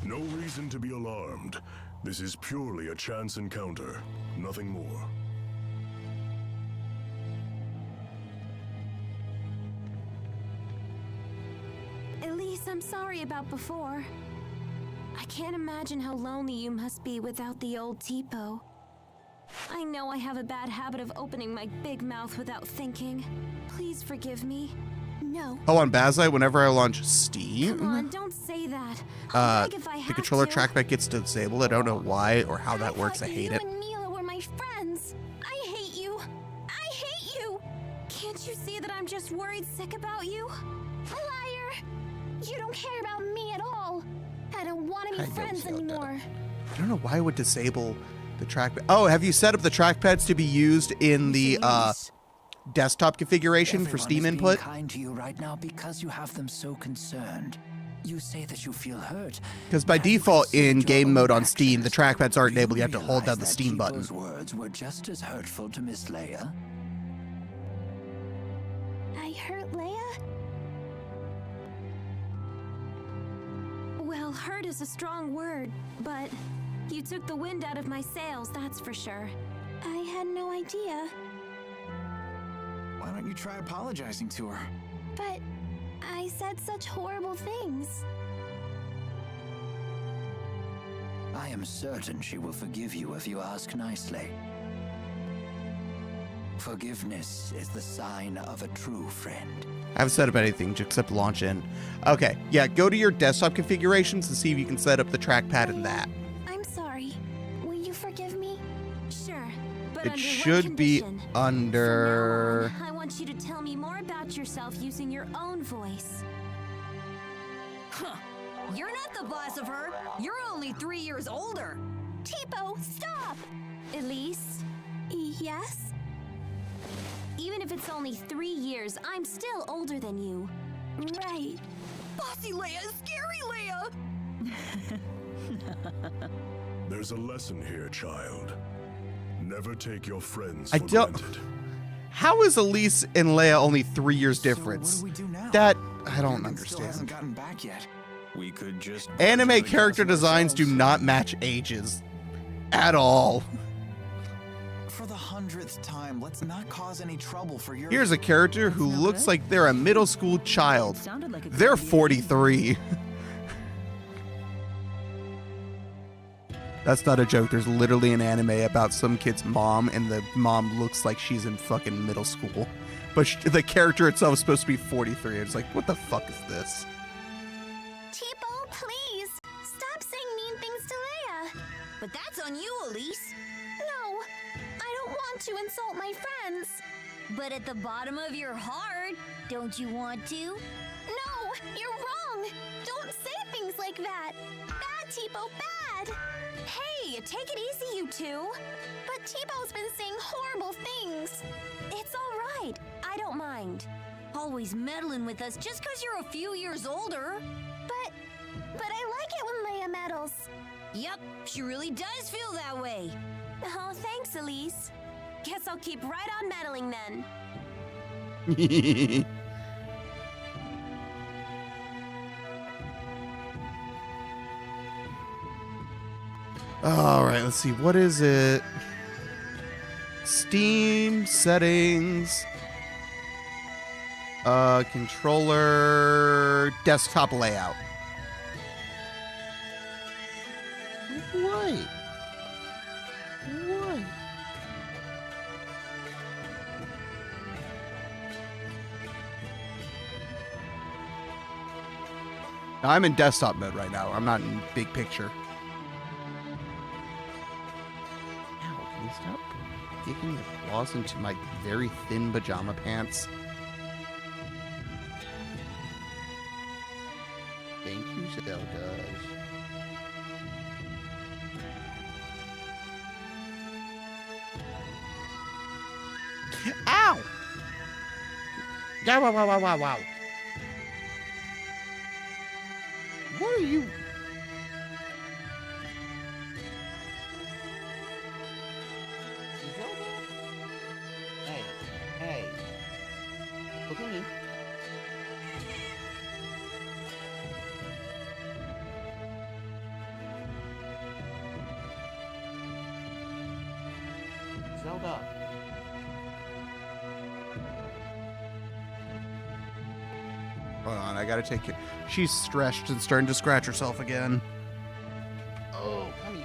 No reason to be alarmed. This is purely a chance encounter, nothing more. Elise, I'm sorry about before. I can't imagine how lonely you must be without the old Tipo. I know I have a bad habit of opening my big mouth without thinking. Please forgive me. No. Oh, on Bazai, whenever I launch Steam, Come on, don't say that. I'll beg if I the have controller to. trackpad gets disabled. I don't know why or how that works. I hate it. You and Mila were my friends. I hate you. I hate you. Can't you see that I'm just worried sick about you? Liar. You don't care about me at all. I don't want to be friends anymore. I don't know why I would disable the trackpad. Oh, have you set up the trackpads to be used in the desktop configuration for Steam input? Everyone is being kind to you right now because you have them so concerned. You say that you feel hurt. Because by default in game mode on Steam, the trackpads aren't enabled. You have to hold down the Steam button. Those words were just as hurtful to Miss Leia. I hurt Leia? Well, hurt is a strong word, but you took the wind out of my sails, that's for sure. I had no idea. Why don't you try apologizing to her? But I said such horrible things. I am certain she will forgive you if you ask nicely. Forgiveness is the sign of a true friend. I haven't set up anything except launch in. Okay, yeah, go to your desktop configurations and see if you can set up the trackpad in that. I'm sorry. Will you forgive me? Sure. But It under should one be condition. under... From now on, I want you to tell me more about yourself using your own voice. Huh. You're not the boss of her. You're only 3 years older. Tipo, stop! Elise? Yes? Even if it's only 3 years, I'm still older than you. Right. Bossy Leia, scary Leia. There's a lesson here, child. Never take your friends I for don't- granted. How is Elise and Leia only 3 years difference? So what do we do now? That, I don't Raven still hasn't understand. gotten back yet. We could just Anime character designs do not match ages. At all. For the 100th time, let's not cause any trouble for your... Here's a character who That's not looks good. like they're a middle school child. Sounded like a good They're idea. 43. That's not a joke. There's literally an anime about some kid's mom, and the mom looks like she's in fucking middle school. But the character itself is supposed to be 43. It's like, what the fuck is this? Tipo, please! Stop saying mean things to Leia! But that's on you, Elise. No! I don't want to insult my friends! But at the bottom of your heart, don't you want to? No! You're wrong! Don't say things like that! Bad, Tipo, bad! Hey, take it easy, you two! But Tipo's been saying horrible things! It's alright. I don't mind. Always meddling with us just because you're a few years older. But I like it when Leia meddles. Yep, she really does feel that way. Oh, thanks, Elise. Guess I'll keep right on meddling then. All right, let's see. What is it? Steam settings. Controller desktop layout. What? What? I'm in desktop mode right now. I'm not in big picture. Ow, can you stop digging your claws into my very thin pajama pants? Thank you, Zelda. Ow! Wow, wow, wow, wow, wow, wow. What are you? Zelda? Hey, hey. Look at me. Zelda. Hold on, I gotta take it. She's stretched and starting to scratch herself again. Oh, honey.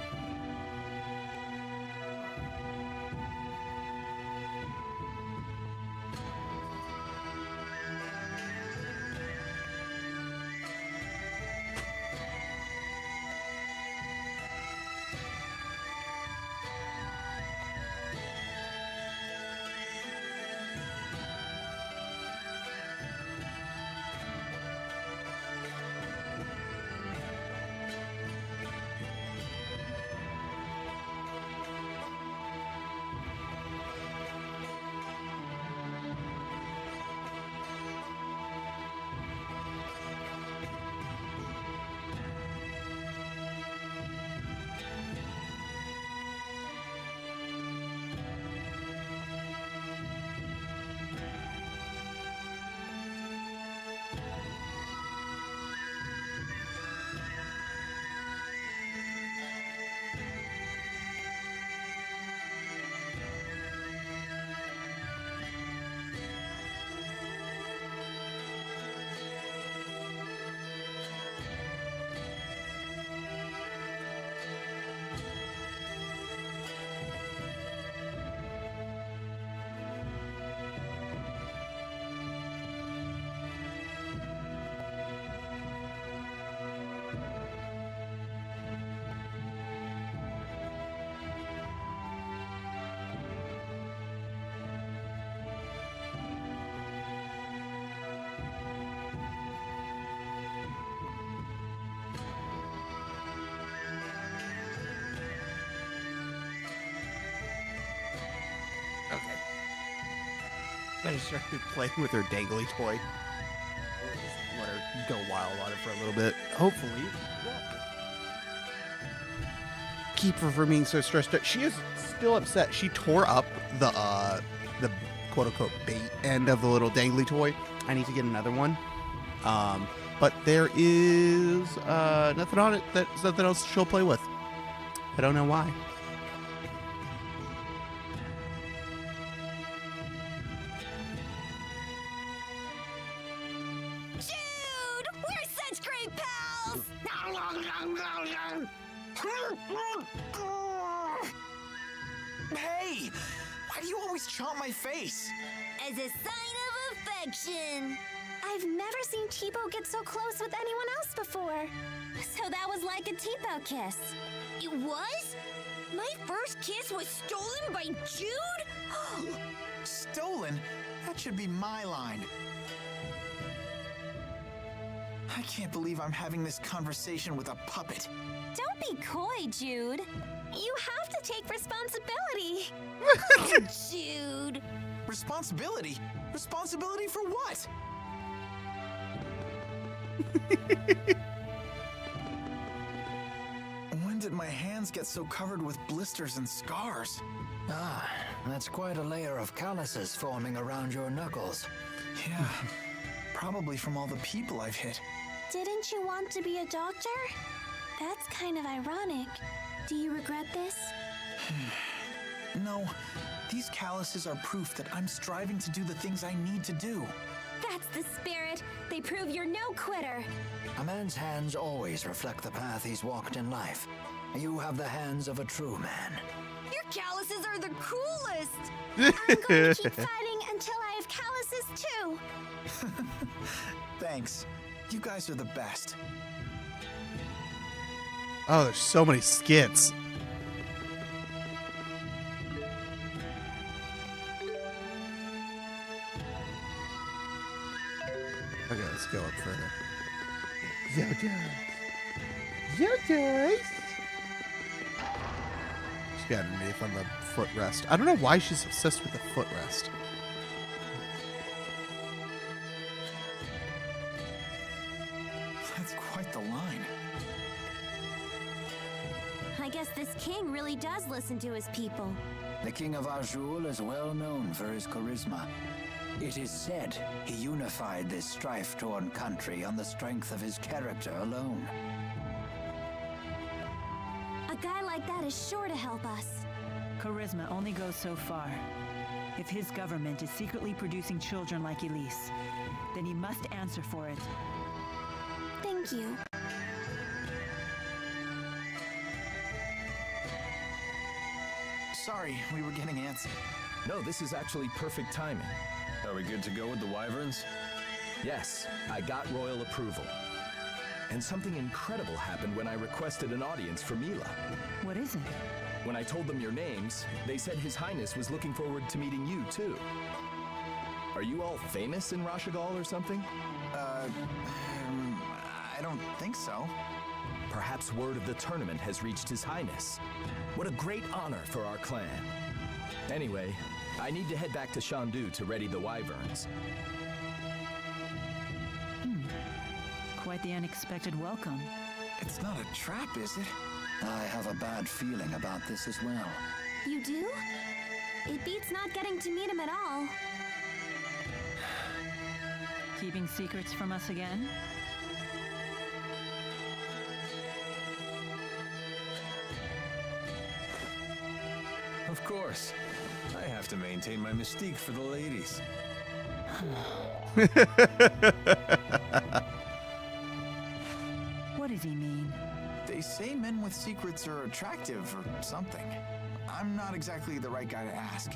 I just started playing with her dangly toy. Just let her go wild on it for a little bit. Hopefully. Keep her from being so stressed out. She is still upset. She tore up the quote-unquote bait end of the little dangly toy. I need to get another one. But there is nothing on it. That's nothing else she'll play with. I don't know why. Hey! Why do you always chomp my face? As a sign of affection. I've never seen Tipo get so close with anyone else before. So that was like a Tipo kiss. It was? My first kiss was stolen by Jude? Stolen? That should be my line. I can't believe I'm having this conversation with a puppet. Don't be coy, Jude. You have to take responsibility. Jude. Responsibility? Responsibility for what? When did my hands get so covered with blisters and scars? Ah, that's quite a layer of calluses forming around your knuckles. Yeah, probably from all the people I've hit. Didn't you want to be a doctor? That's kind of ironic. Do you regret this? No, these calluses are proof that I'm striving to do the things I need to do. That's the spirit. They prove you're no quitter. A man's hands always reflect the path he's walked in life. You have the hands of a true man. Your calluses are the coolest! I'm going to keep fighting until I have calluses too. Thanks. You guys are the best. Oh, there's so many skits. Okay, let's go up further. Yodas. She got underneath on the footrest. I don't know why she's obsessed with the footrest. That's quite the line. I guess this king really does listen to his people. The King of Azul is well known for his charisma. It is said he unified this strife-torn country on the strength of his character alone. A guy like that is sure to help us. Charisma only goes so far. If his government is secretly producing children like Elise, then he must answer for it. Thank you. Sorry, we were getting antsy. No, this is actually perfect timing. Are we good to go with the wyverns? Yes, I got royal approval. And something incredible happened when I requested an audience for Mila. What is it? When I told them your names, they said His Highness was looking forward to meeting you, too. Are you all famous in Rashagal or something? I don't think so. Perhaps word of the tournament has reached His Highness. What a great honor for our clan. Anyway, I need to head back to Shandu to ready the wyverns. Quite the unexpected welcome. It's not a trap, is it? I have a bad feeling about this as well. You do? It beats not getting to meet him at all. Keeping secrets from us again? Of course. I have to maintain my mystique for the ladies. What does he mean? They say men with secrets are attractive or something. I'm not exactly the right guy to ask.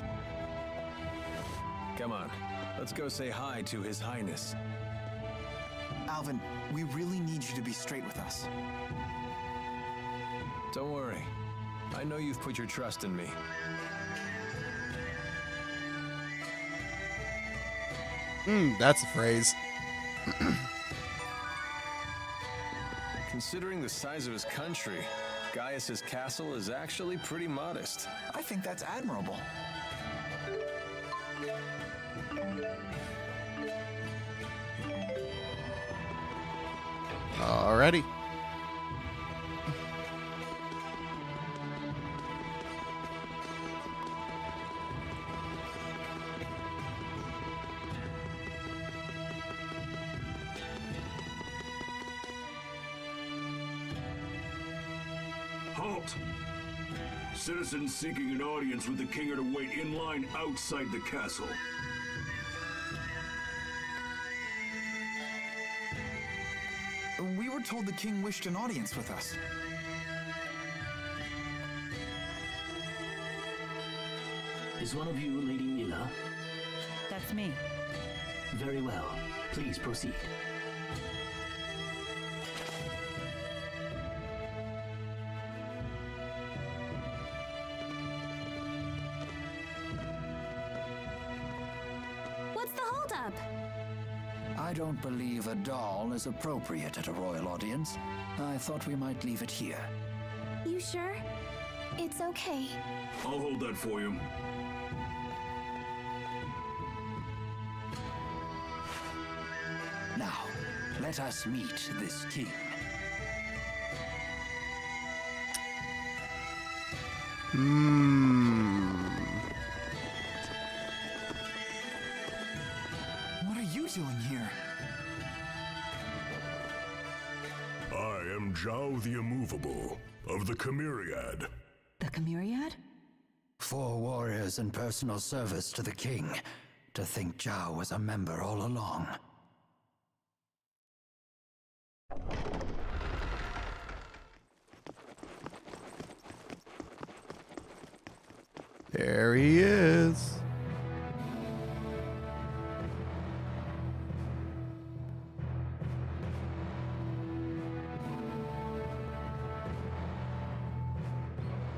Come on, let's go say hi to His Highness. Alvin, we really need you to be straight with us. Don't worry. I know you've put your trust in me. That's a phrase. Considering the size of his country, Gaius's castle is actually pretty modest. I think that's admirable. Alrighty. Halt! Citizens seeking an audience with the king are to wait in line outside the castle. We were told the king wished an audience with us. Is one of you Lady Mila? That's me. Very well. Please proceed. What's the holdup? I don't believe a doll is appropriate at a royal audience. I thought we might leave it here. You sure? It's okay. I'll hold that for you. Now, let us meet this king. What are you doing here? I am Zhao the Immovable, of the Chimeriad. The Chimeriad? 4 warriors in personal service to the king. to think Zhao was a member all along. There he is.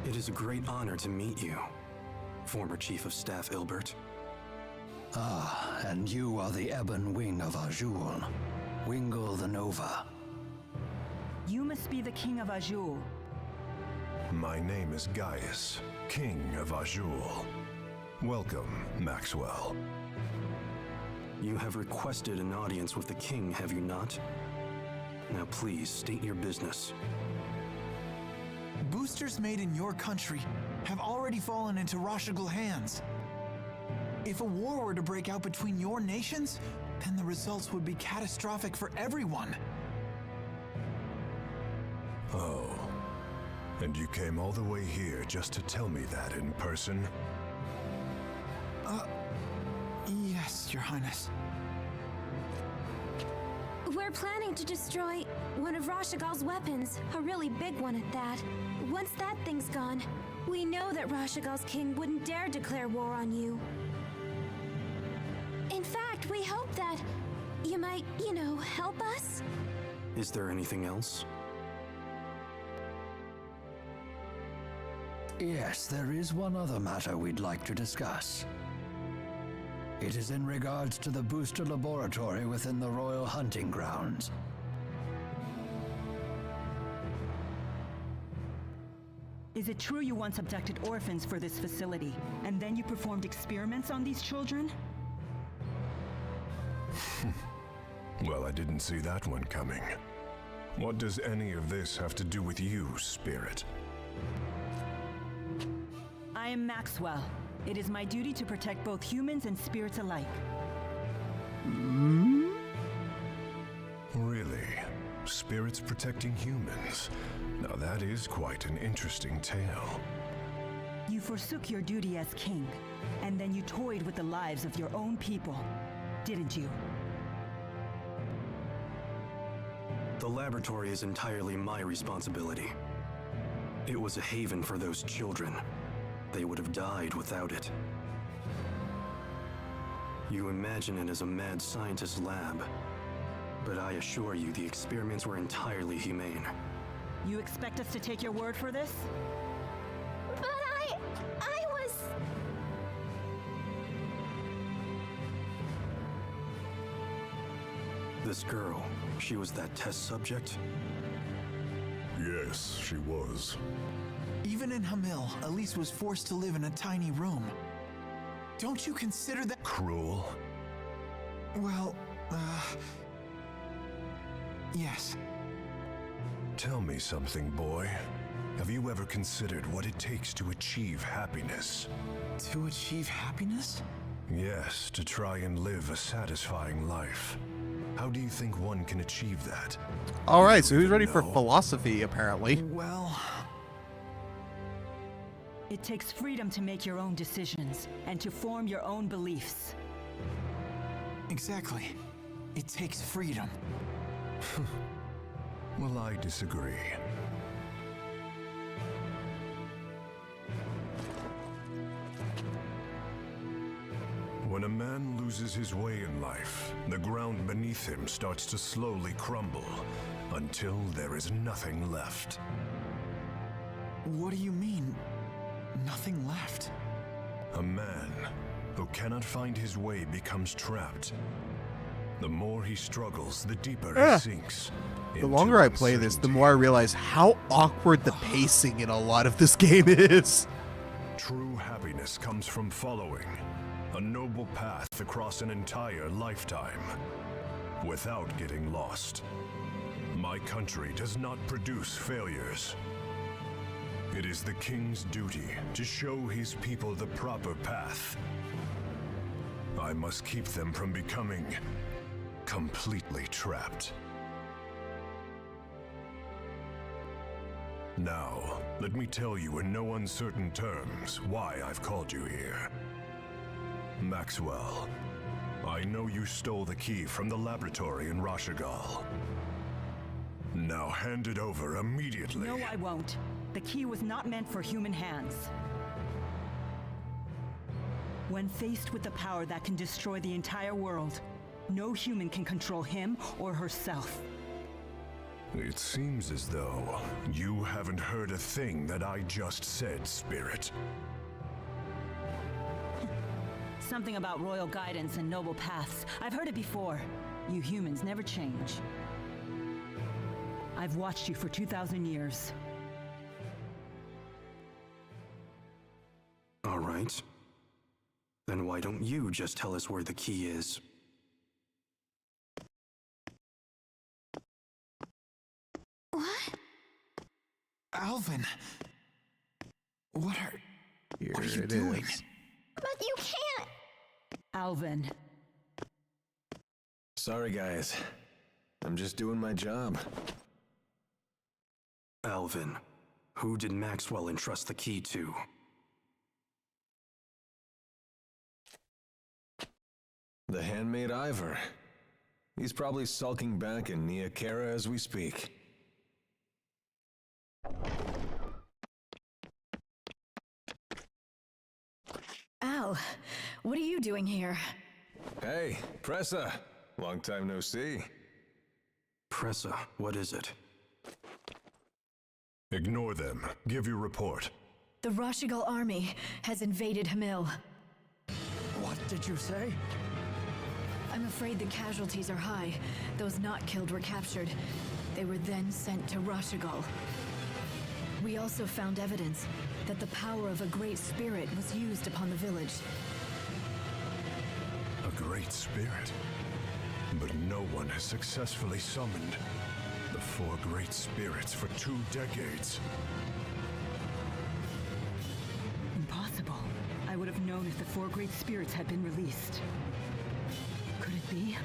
It is a great honor to meet you, former Chief of Staff Ilbert. Ah, and you are the Ebon Wing of Azul, Wingle the Nova. You must be the King of Azul. My name is Gaius, King of Azul. Welcome, Maxwell. You have requested an audience with the king, have you not? Now please, state your business. Boosters made in your country have already fallen into Rashagal hands. If a war were to break out between your nations, then the results would be catastrophic for everyone. Oh. And you came all the way here just to tell me that in person? Yes, Your Highness. We're planning to destroy one of Rashagal's weapons, a really big one at that. Once that thing's gone, we know that Rashagal's king wouldn't dare declare war on you. In fact, we hope that you might, help us? Is there anything else? Yes, there is one other matter we'd like to discuss. It is in regards to the booster laboratory within the Royal Hunting Grounds. Is it true you once abducted orphans for this facility, and then you performed experiments on these children? Well, I didn't see that one coming. What does any of this have to do with you, Spirit? I am Maxwell. It is my duty to protect both humans and spirits alike. Really? Spirits protecting humans? Now that is quite an interesting tale. You forsook your duty as king, and then you toyed with the lives of your own people, didn't you? The laboratory is entirely my responsibility. It was a haven for those children. They would have died without it. You imagine it as a mad scientist's lab, but I assure you the experiments were entirely humane. You expect us to take your word for this? But I was... This girl, she was that test subject? Yes, she was. Even in Hamil, Elise was forced to live in a tiny room. Don't you consider that Cruel? Well, yes. Tell me something, boy. Have you ever considered what it takes to achieve happiness? To achieve happiness? Yes, to try and live a satisfying life. How do you think one can achieve that? All right, so who's ready for philosophy, apparently? Well... It takes freedom to make your own decisions, and to form your own beliefs. Exactly. It takes freedom. Well, I disagree. When a man loses his way in life, the ground beneath him starts to slowly crumble until there is nothing left. What do you mean, nothing left? A man who cannot find his way becomes trapped. The more he struggles, the deeper he sinks. The longer I play this, the more I realize how awkward the pacing in a lot of this game is. True happiness comes from following a noble path across an entire lifetime without getting lost. My country does not produce failures. It is the king's duty to show his people the proper path. I must keep them from becoming completely trapped. Now, let me tell you in no uncertain terms why I've called you here. Maxwell, I know you stole the key from the laboratory in Rashagal. Now hand it over immediately. No, I won't. The key was not meant for human hands. When faced with the power that can destroy the entire world, no human can control him or herself. It seems as though you haven't heard a thing that I just said, Spirit. Something about royal guidance and noble paths. I've heard it before. You humans never change. I've watched you for 2,000 years. All right. Then why don't you just tell us where the key is? What? Alvin. What are Here you it doing? is. But you can't! Alvin. Sorry, guys. I'm just doing my job. Alvin, who did Maxwell entrust the key to? The handmaid Ivor. He's probably sulking back in Nia Kara as we speak. Al, what are you doing here? Hey, Pressa. Long time no see. Pressa, what is it? Ignore them. Give your report. The Rashagal army has invaded Hamil. What did you say? I'm afraid the casualties are high. Those not killed were captured. They were then sent to Rashagal. We also found evidence that the power of a great spirit was used upon the village. A great spirit. But no one has successfully summoned the 4 great spirits for 2 decades. Impossible. I would have known if the 4 great spirits had been released. Could it be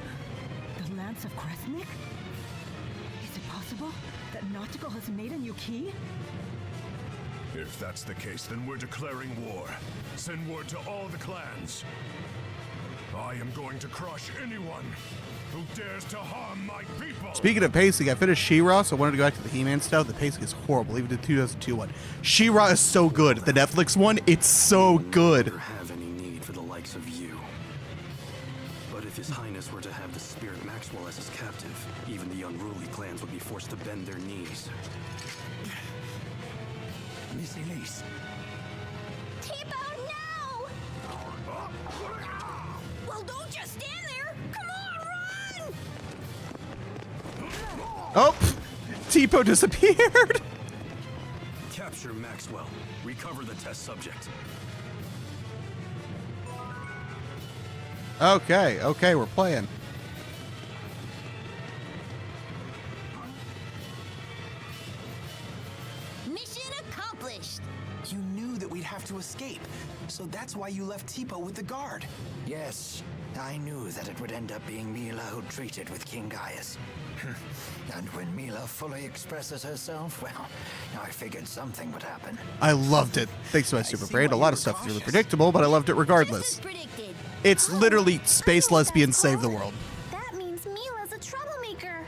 the Lance of Kresnik? Is it possible that Nautical has made a new key? If that's the case, then we're declaring war. Send word to all the clans. I am going to crush anyone who dares to harm my people. Speaking of pacing, I finished She-Ra, so I wanted to go back to the He-Man stuff. The pacing is horrible, even the 2002 one. She-Ra is so good. The Netflix one, it's so good. Never have any need for the likes of you. But if His Highness were to have the spirit Maxwell as his captive, even the unruly clans would be forced to bend their knees. Miss Elise. Tipo, no! Well, don't just stand there! Come on, run! Oh, Tipo disappeared. Capture Maxwell. Recover the test subject. Okay, we're playing. Mission accomplished! You knew that we'd have to escape, so that's why you left Tipo with the guard. Yes, I knew that it would end up being Mila who treated with King Gaius. And when Mila fully expresses herself, well, I figured something would happen. I loved it. Thanks to my super brain. A lot of stuff is really predictable, but I loved it regardless. Predicted. It's literally space lesbians save the world. That means Mila's a troublemaker.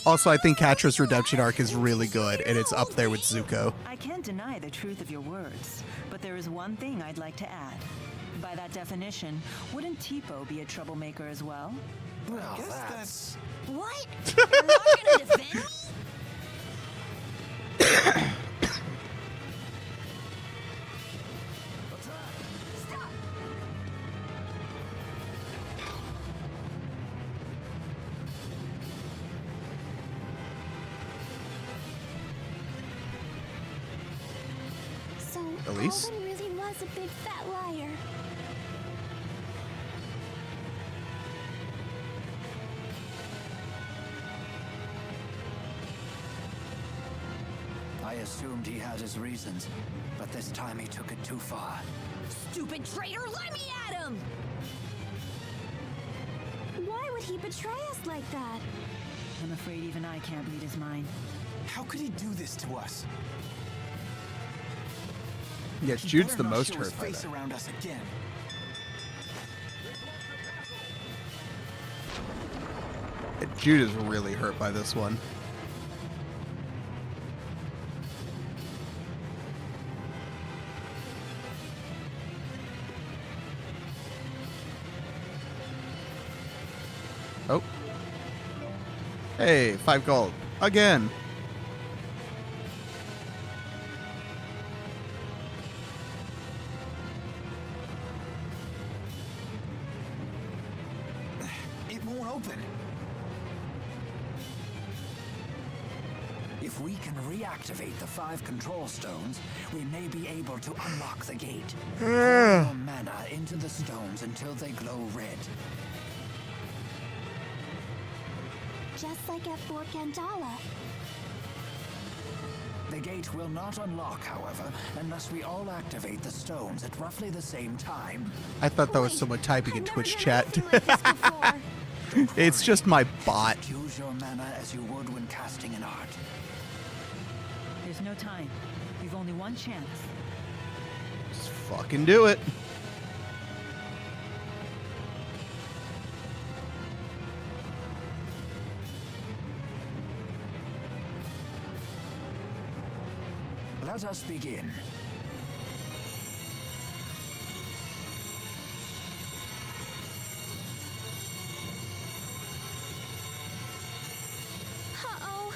Also, I think Catra's redemption arc is really good, and it's up there with Zuko. I can't deny the truth of your words, but there is one thing I'd like to add. By that definition, wouldn't Tipo be a troublemaker as well? Well, Guess that's... What? You're not gonna defend me? Stop! So, Elise? Alvin really was a big fat liar. I assumed he had his reasons, but this time he took it too far. Stupid traitor, let me at him! Why would he betray us like that? I'm afraid even I can't read his mind. How could he do this to us? Yes, He Jude's better the not most show his hurt by face that. around us again. Jude is really hurt by this one. Oh. Hey, 5 gold. Again. It won't open. If we can reactivate the 5 control stones, we may be able to unlock the gate. Pour your mana into the stones until they glow red. Just like at Fort Gandala. The gate will not unlock, however, unless we all activate the stones at roughly the same time. I thought that was someone typing in I've never Twitch done chat. anything like this before. It's just my bot. Use your mana as you would when casting an art. There's no time. We've only one chance. Just fucking do it. Let us begin. Uh-oh.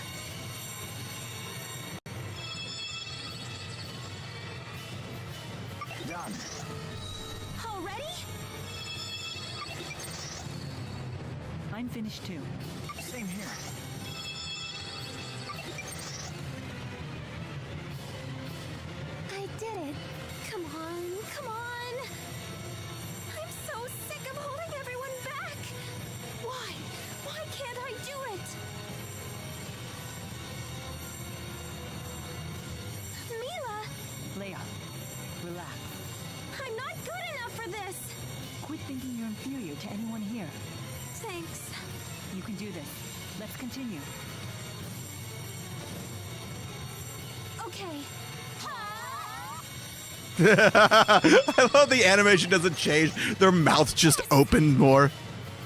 Done. Already? I'm finished too. Same here. I did it. Come on, come on. I'm so sick of holding everyone back. Why? Why can't I do it? Mila, Leia, relax. I'm not good enough for this. Quit thinking you're inferior to anyone here. Thanks. You can do this. Let's continue. Okay. I love the animation doesn't change. Their mouths just open more.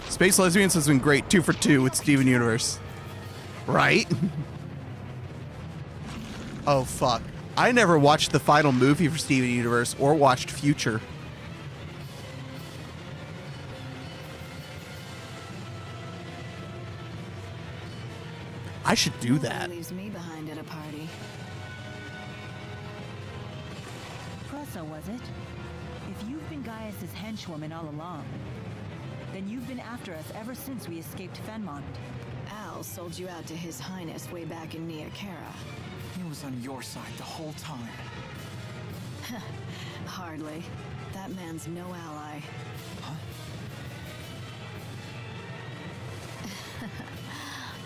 Space Lesbians has been great. 2 for 2 with Steven Universe. Right? Oh, fuck. I never watched the final movie for Steven Universe or watched Future. I should do that. Leaves me behind at a party. Pressa, was it? If you've been Gaius's henchwoman all along, then you've been after us ever since we escaped Fenmont. Al sold you out to His Highness way back in Nia Kara. He was on your side the whole time. Hardly. That man's no ally. Huh?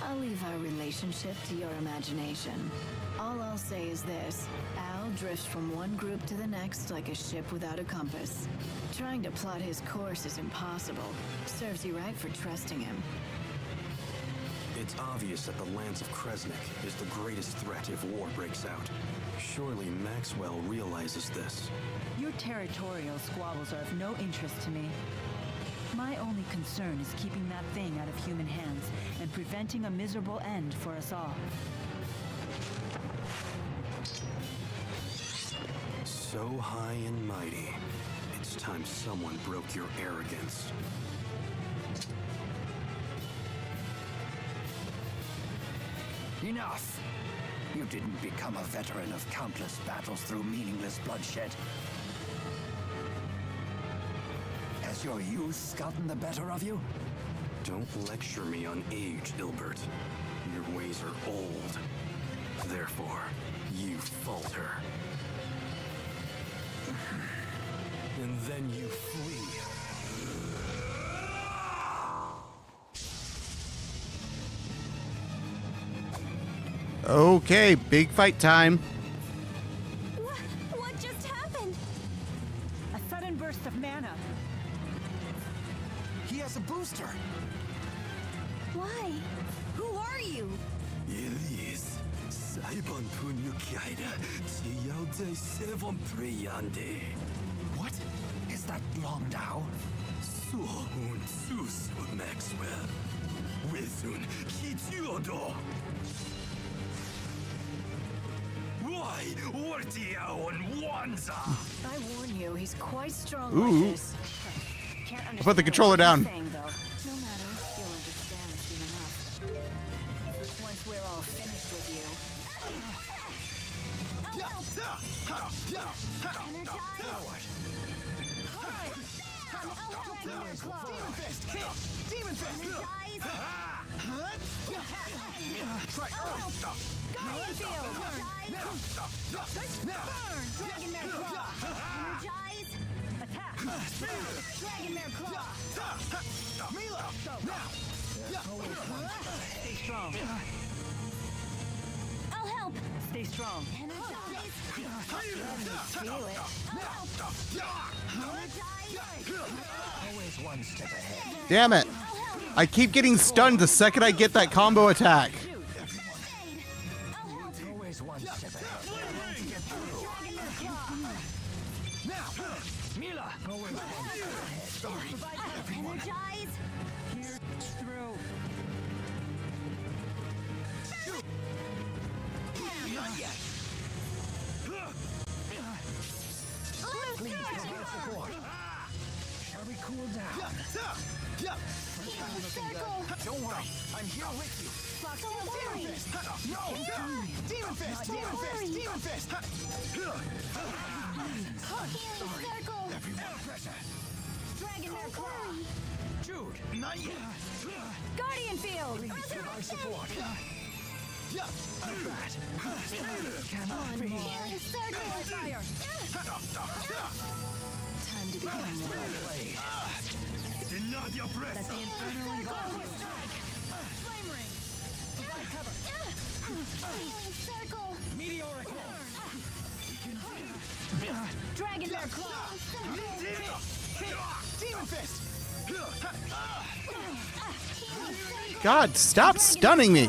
I'll leave our relationship to your imagination. All I'll say is this. Al drifts from one group to the next like a ship without a compass. Trying to plot his course is impossible. Serves you right for trusting him. It's obvious that the lands of Kresnik is the greatest threat if war breaks out. Surely Maxwell realizes this. Your territorial squabbles are of no interest to me. My only concern is keeping that thing out of human hands and preventing a miserable end for us all. So high and mighty. It's time someone broke your arrogance. Enough! You didn't become a veteran of countless battles through meaningless bloodshed. Has your youth gotten the better of you? Don't lecture me on age, Ilbert. Your ways are old. Therefore, you falter. And then you flee. Okay, big fight time. What just happened? A sudden burst of mana. He has a booster. Why? Who are you? Elise, Saibon Punyukaida, Tiyaude Sevon Priyande. What? Is that Longdao? Suhun Sus Maxwell. I warn you, he's quite strong Ooh. like this. Can't Put the controller understand down. what you're saying, though. No matter, you'll understand soon enough. Once we're all finished with you. Stay strong. I'll help. Stay strong. Always one step ahead. Damn it. I keep getting stunned the second I get that combo attack. Always one step ahead. Mila! Always one step ahead. Sorry. Energize. Here, through. Please provide support. Shall we cool down? Don't worry, I'm here with you. Don't worry. No! Demon Fist! Demon Fist! Demon Fist! Healing circle. Dragonmare claw. Jude, not yet. Guardian field. Please provide support. Cannot be. Healing circle. Fire. Time to become one. Not your breath. Let the inferno engulf you. Flame ring. Provide cover. Healing circle. Meteoric Dragonmare claw. Demon Fist! God, stop stunning me.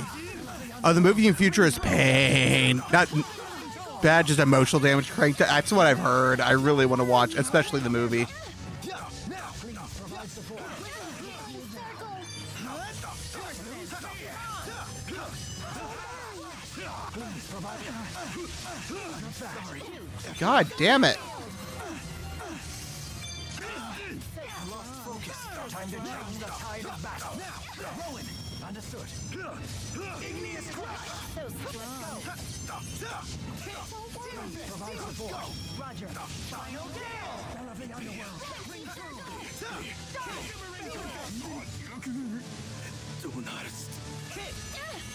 Oh, the movie in future is pain. Not bad, just emotional damage cranked. That's what I've heard. I really want to watch, especially the movie. God damn it. Time to change the tide of battle. Rowan, understood. Igneous crash. So strong. Provide support. Roger. Final gale. Spell of the underworld. Ring through.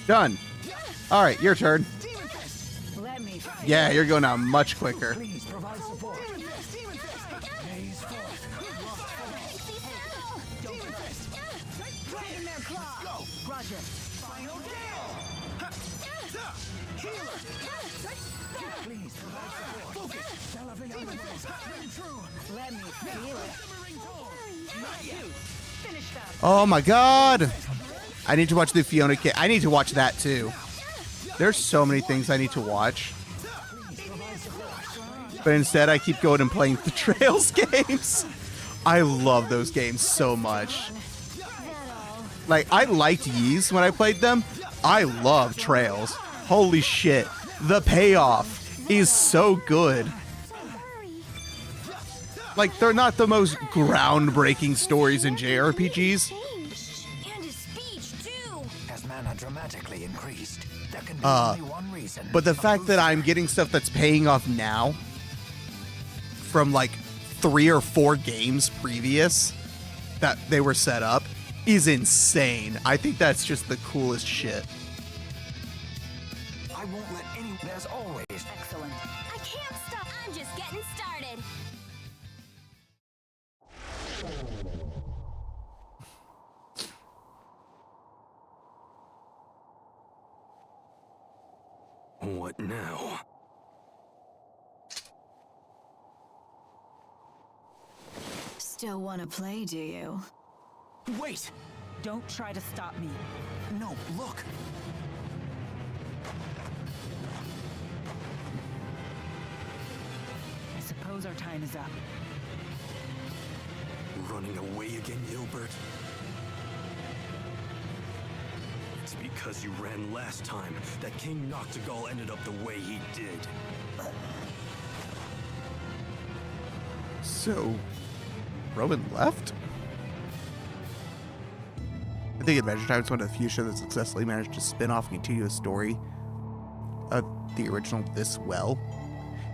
Done. All right, your turn. Let me. Yeah, you're going out much quicker. Please provide support. Gaze forth. Dragonmare claw. Roger. Final gale. Healer. Please provide support. Focus. Spell of the underworld. Ring true. Let me feel it. Not yet. Finish that. Oh my God. I need to watch the Fiona kit. I need to watch that too. There's so many things I need to watch. But instead I keep going and playing the Trails games. I love those games so much. Like, I liked Ys when I played them. I love Trails. Holy shit. The payoff is so good. Like, they're not the most groundbreaking stories in JRPGs. And his speech too. As mana dramatically increased, there can be only one reason. But the fact that I'm getting stuff that's paying off now from like 3 or 4 games previous that they were set up is insane. I think that's just the coolest shit. I won't let any. There's always. Excellent. I can't stop. I'm just getting started. What now? Still want to play, do you? Wait! Don't try to stop me. No, look! I suppose our time is up. Running away again, Gilbert? It's because you ran last time that King Noctigal ended up the way he did. So, Roman left? I think Adventure Time is one of the few shows that successfully managed to spin off and continue a story of the original this well.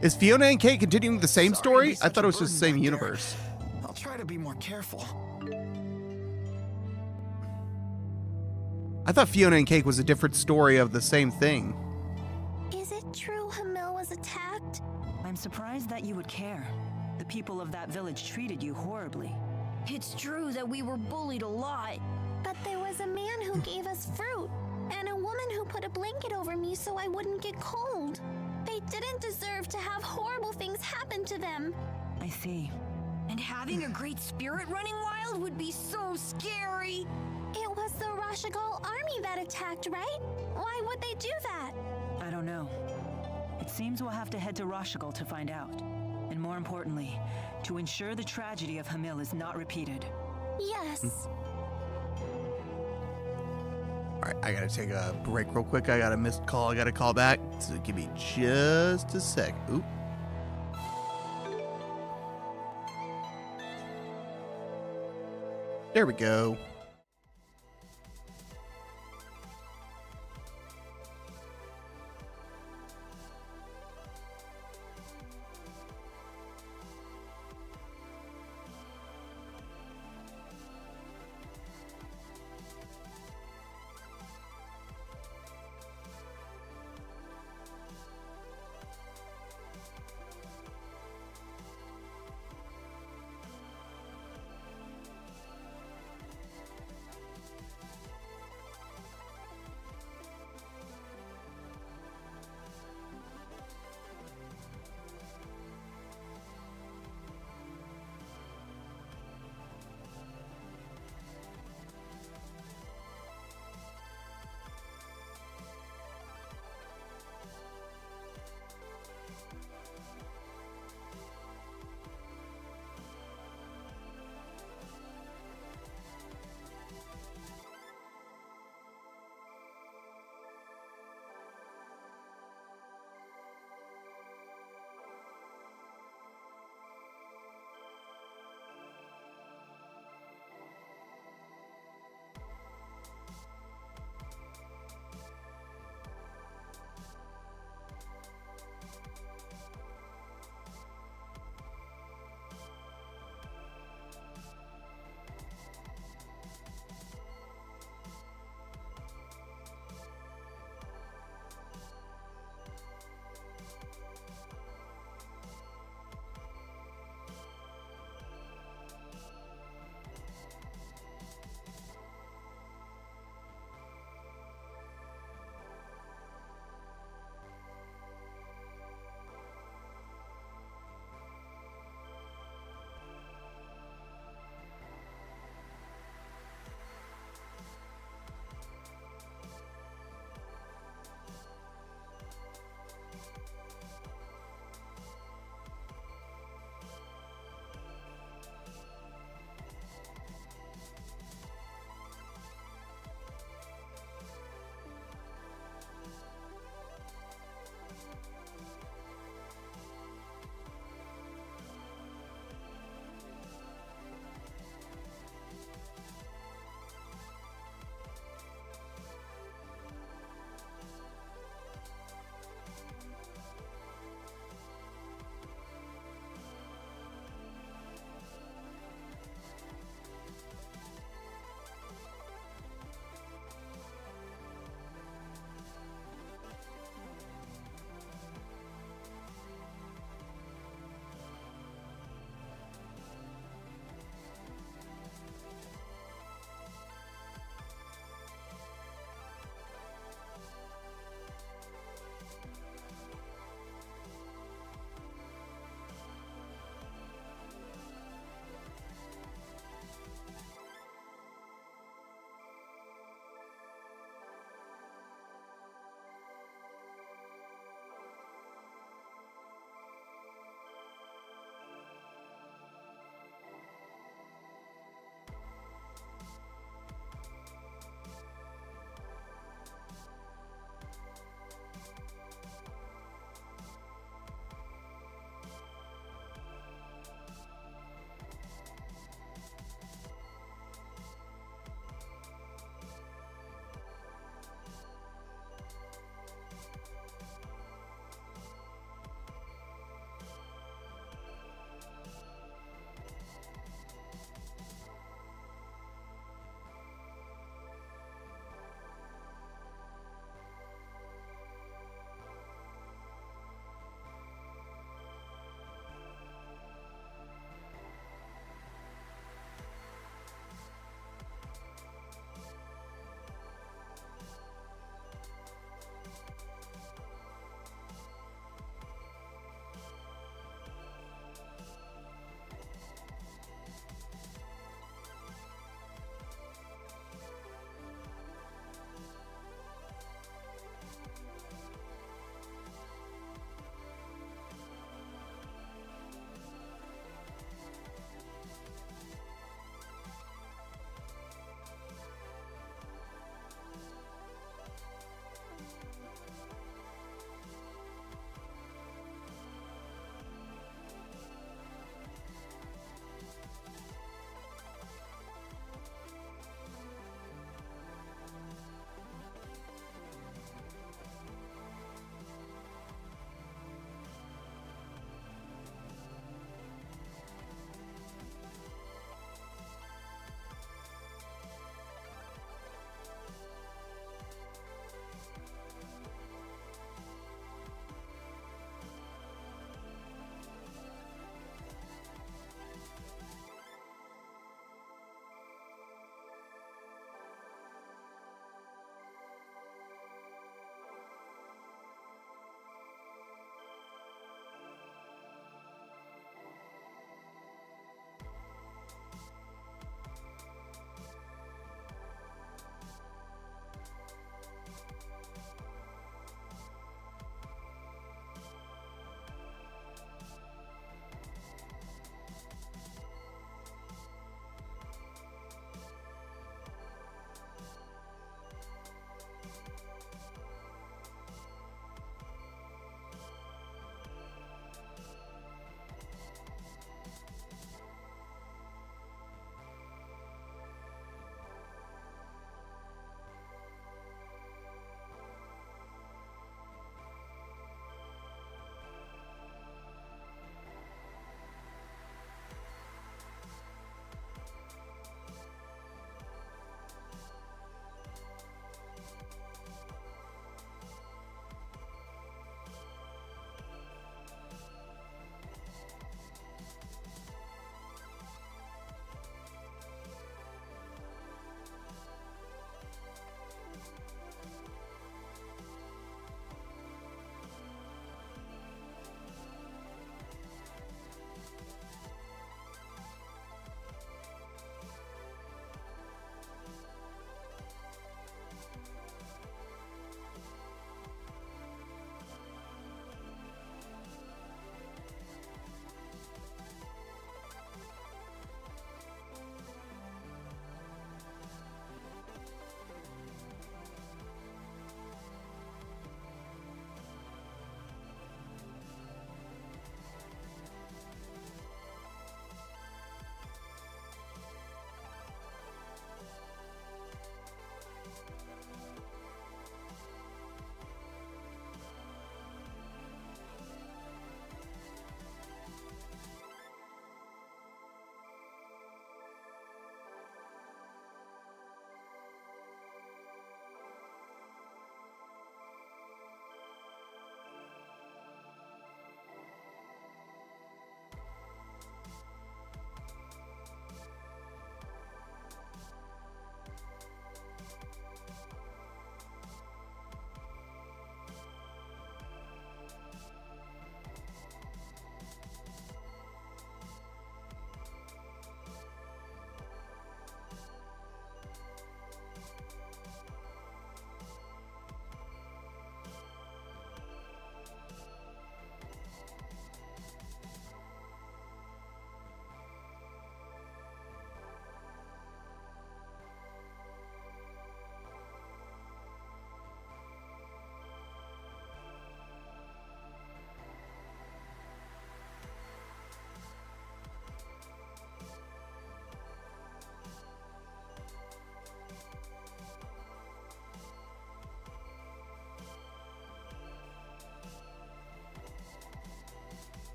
Is Fiona and Kate continuing the same story? I thought it was just the same universe. I'll try to be more careful. I thought Fiona and Cake was a different story of the same thing. Is it true Hamil was attacked? I'm surprised that you would care. The people of that village treated you horribly. It's true that we were bullied a lot. But there was a man who gave us fruit, and a woman who put a blanket over me so I wouldn't get cold. They didn't deserve to have horrible things happen to them. I see. And having a great spirit running wild would be so scary. It was the Rashagal army that attacked, right? Why would they do that? I don't know. It seems we'll have to head to Rashagal to find out. And more importantly, to ensure the tragedy of Hamil is not repeated. Yes. Alright, I gotta take a break real quick. I got a missed call. I gotta call back. So give me just a sec. Oop. There we go.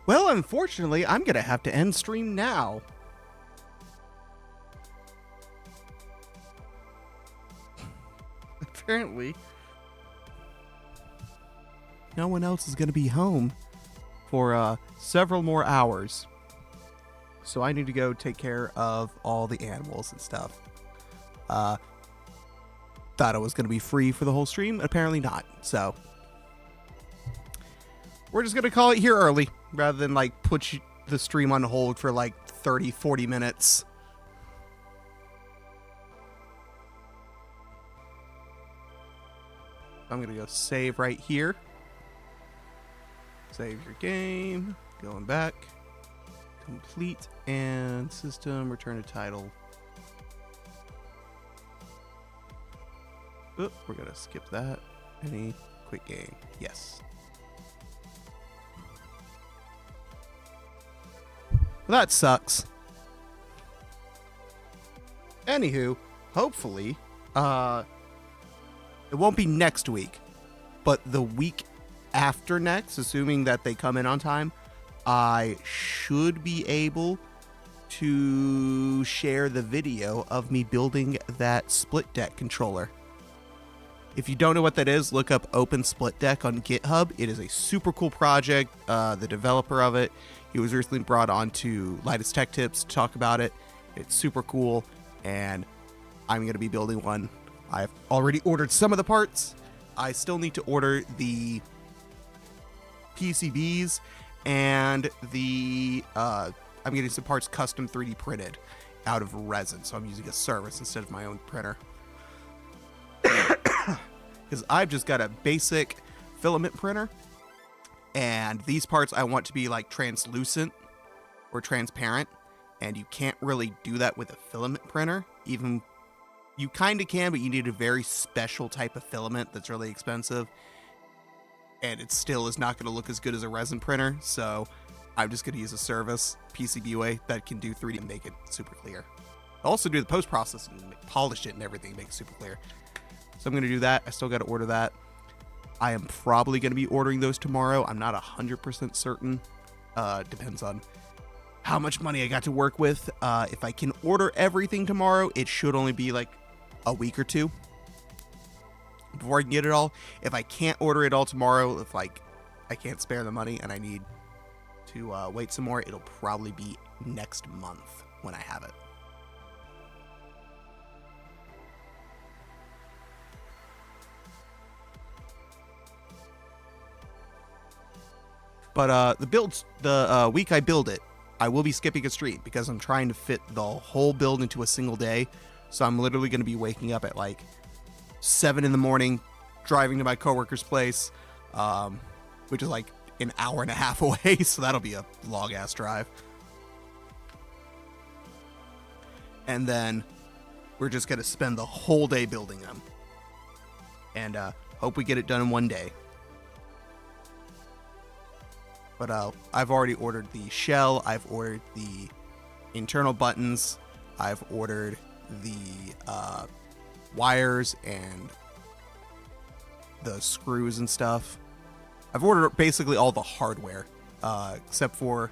Well, unfortunately, I'm going to have to end stream now. Apparently, no one else is going to be home for several more hours. So I need to go take care of all the animals and stuff. Thought I was going to be free for the whole stream. Apparently not. So we're just going to call it here early rather than like put the stream on hold for like 30, 40 minutes. I'm going to go save right here. Save your game. Going back. Complete and system. Return to title. Oop, we're going to skip that. Any quick game. Yes. Well, that sucks. Anywho, hopefully, it won't be next week, but the week after next, assuming that they come in on time, I should be able to share the video of me building that split deck controller. If you don't know what that is, look up Open Split Deck on GitHub. It is a super cool project. The developer of it, he was recently brought on to Lightest Tech Tips to talk about it. It's super cool, and I'm going to be building one. I've already ordered some of the parts. I still need to order the PCBs and the I'm getting some parts custom 3D printed out of resin, so I'm using a service instead of my own printer. Because I've just got a basic filament printer, and these parts I want to be like translucent or transparent, and you can't really do that with a filament printer. Even you kind of can, but you need a very special type of filament that's really expensive, and it still is not going to look as good as a resin printer. So I'm just going to use a service PCBWay that can do 3D and make it super clear. I also do the post processing, polish it and everything, make it super clear. So I'm going to do that. I still got to order that. I am probably going to be ordering those tomorrow. I'm not 100% certain. Depends on how much money I got to work with. If I can order everything tomorrow, it should only be like a week or two before I can get it all. If I can't order it all tomorrow, if like I can't spare the money and I need to wait some more, it'll probably be next month when I have it. But the week I build it, I will be skipping a stream because I'm trying to fit the whole build into a single day. So I'm literally going to be waking up at like 7 in the morning, driving to my coworker's place, which is like an hour and a half away. So that'll be a long ass drive. And then we're just going to spend the whole day building them. And hope we get it done in one day. But I've already ordered the shell, I've ordered the internal buttons, I've ordered the wires and the screws and stuff. I've ordered basically all the hardware, except for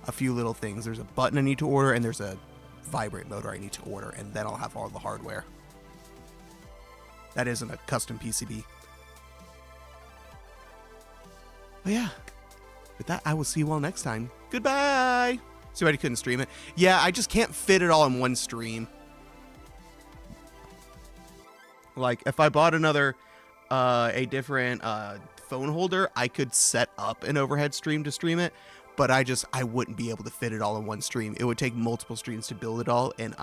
a few little things. There's a button I need to order, and there's a vibrate motor I need to order, and then I'll have all the hardware. That isn't a custom PCB. But yeah. With that, I will see you all next time. Goodbye! Somebody couldn't stream it. Yeah, I just can't fit it all in one stream. Like, if I bought another, a different phone holder, I could set up an overhead stream to stream it, but I wouldn't be able to fit it all in one stream. It would take multiple streams to build it all, and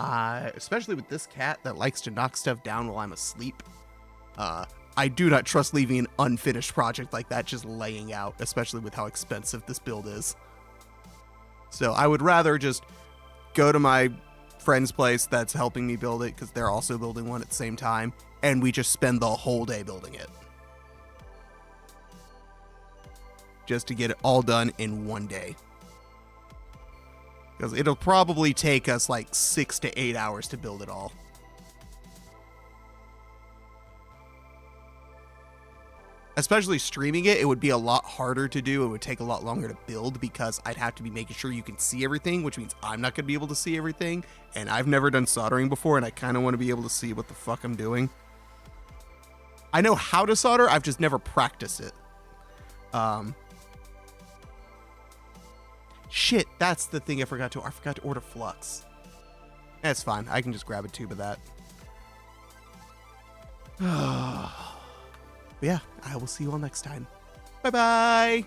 especially with this cat that likes to knock stuff down while I'm asleep, I do not trust leaving an unfinished project like that just laying out, especially with how expensive this build is. So I would rather just go to my friend's place that's helping me build it, because they're also building one at the same time, and we just spend the whole day building it. Just to get it all done in one day. Because it'll probably take us like 6 to 8 hours to build it all. Especially streaming it, it would be a lot harder to do. It would take a lot longer to build because I'd have to be making sure you can see everything, which means I'm not going to be able to see everything. And I've never done soldering before, and I kind of want to be able to see what the fuck I'm doing. I know how to solder, I've just never practiced it. Shit, that's the thing I forgot to order flux. That's fine. I can just grab a tube of that. But yeah, I will see you all next time. Bye-bye.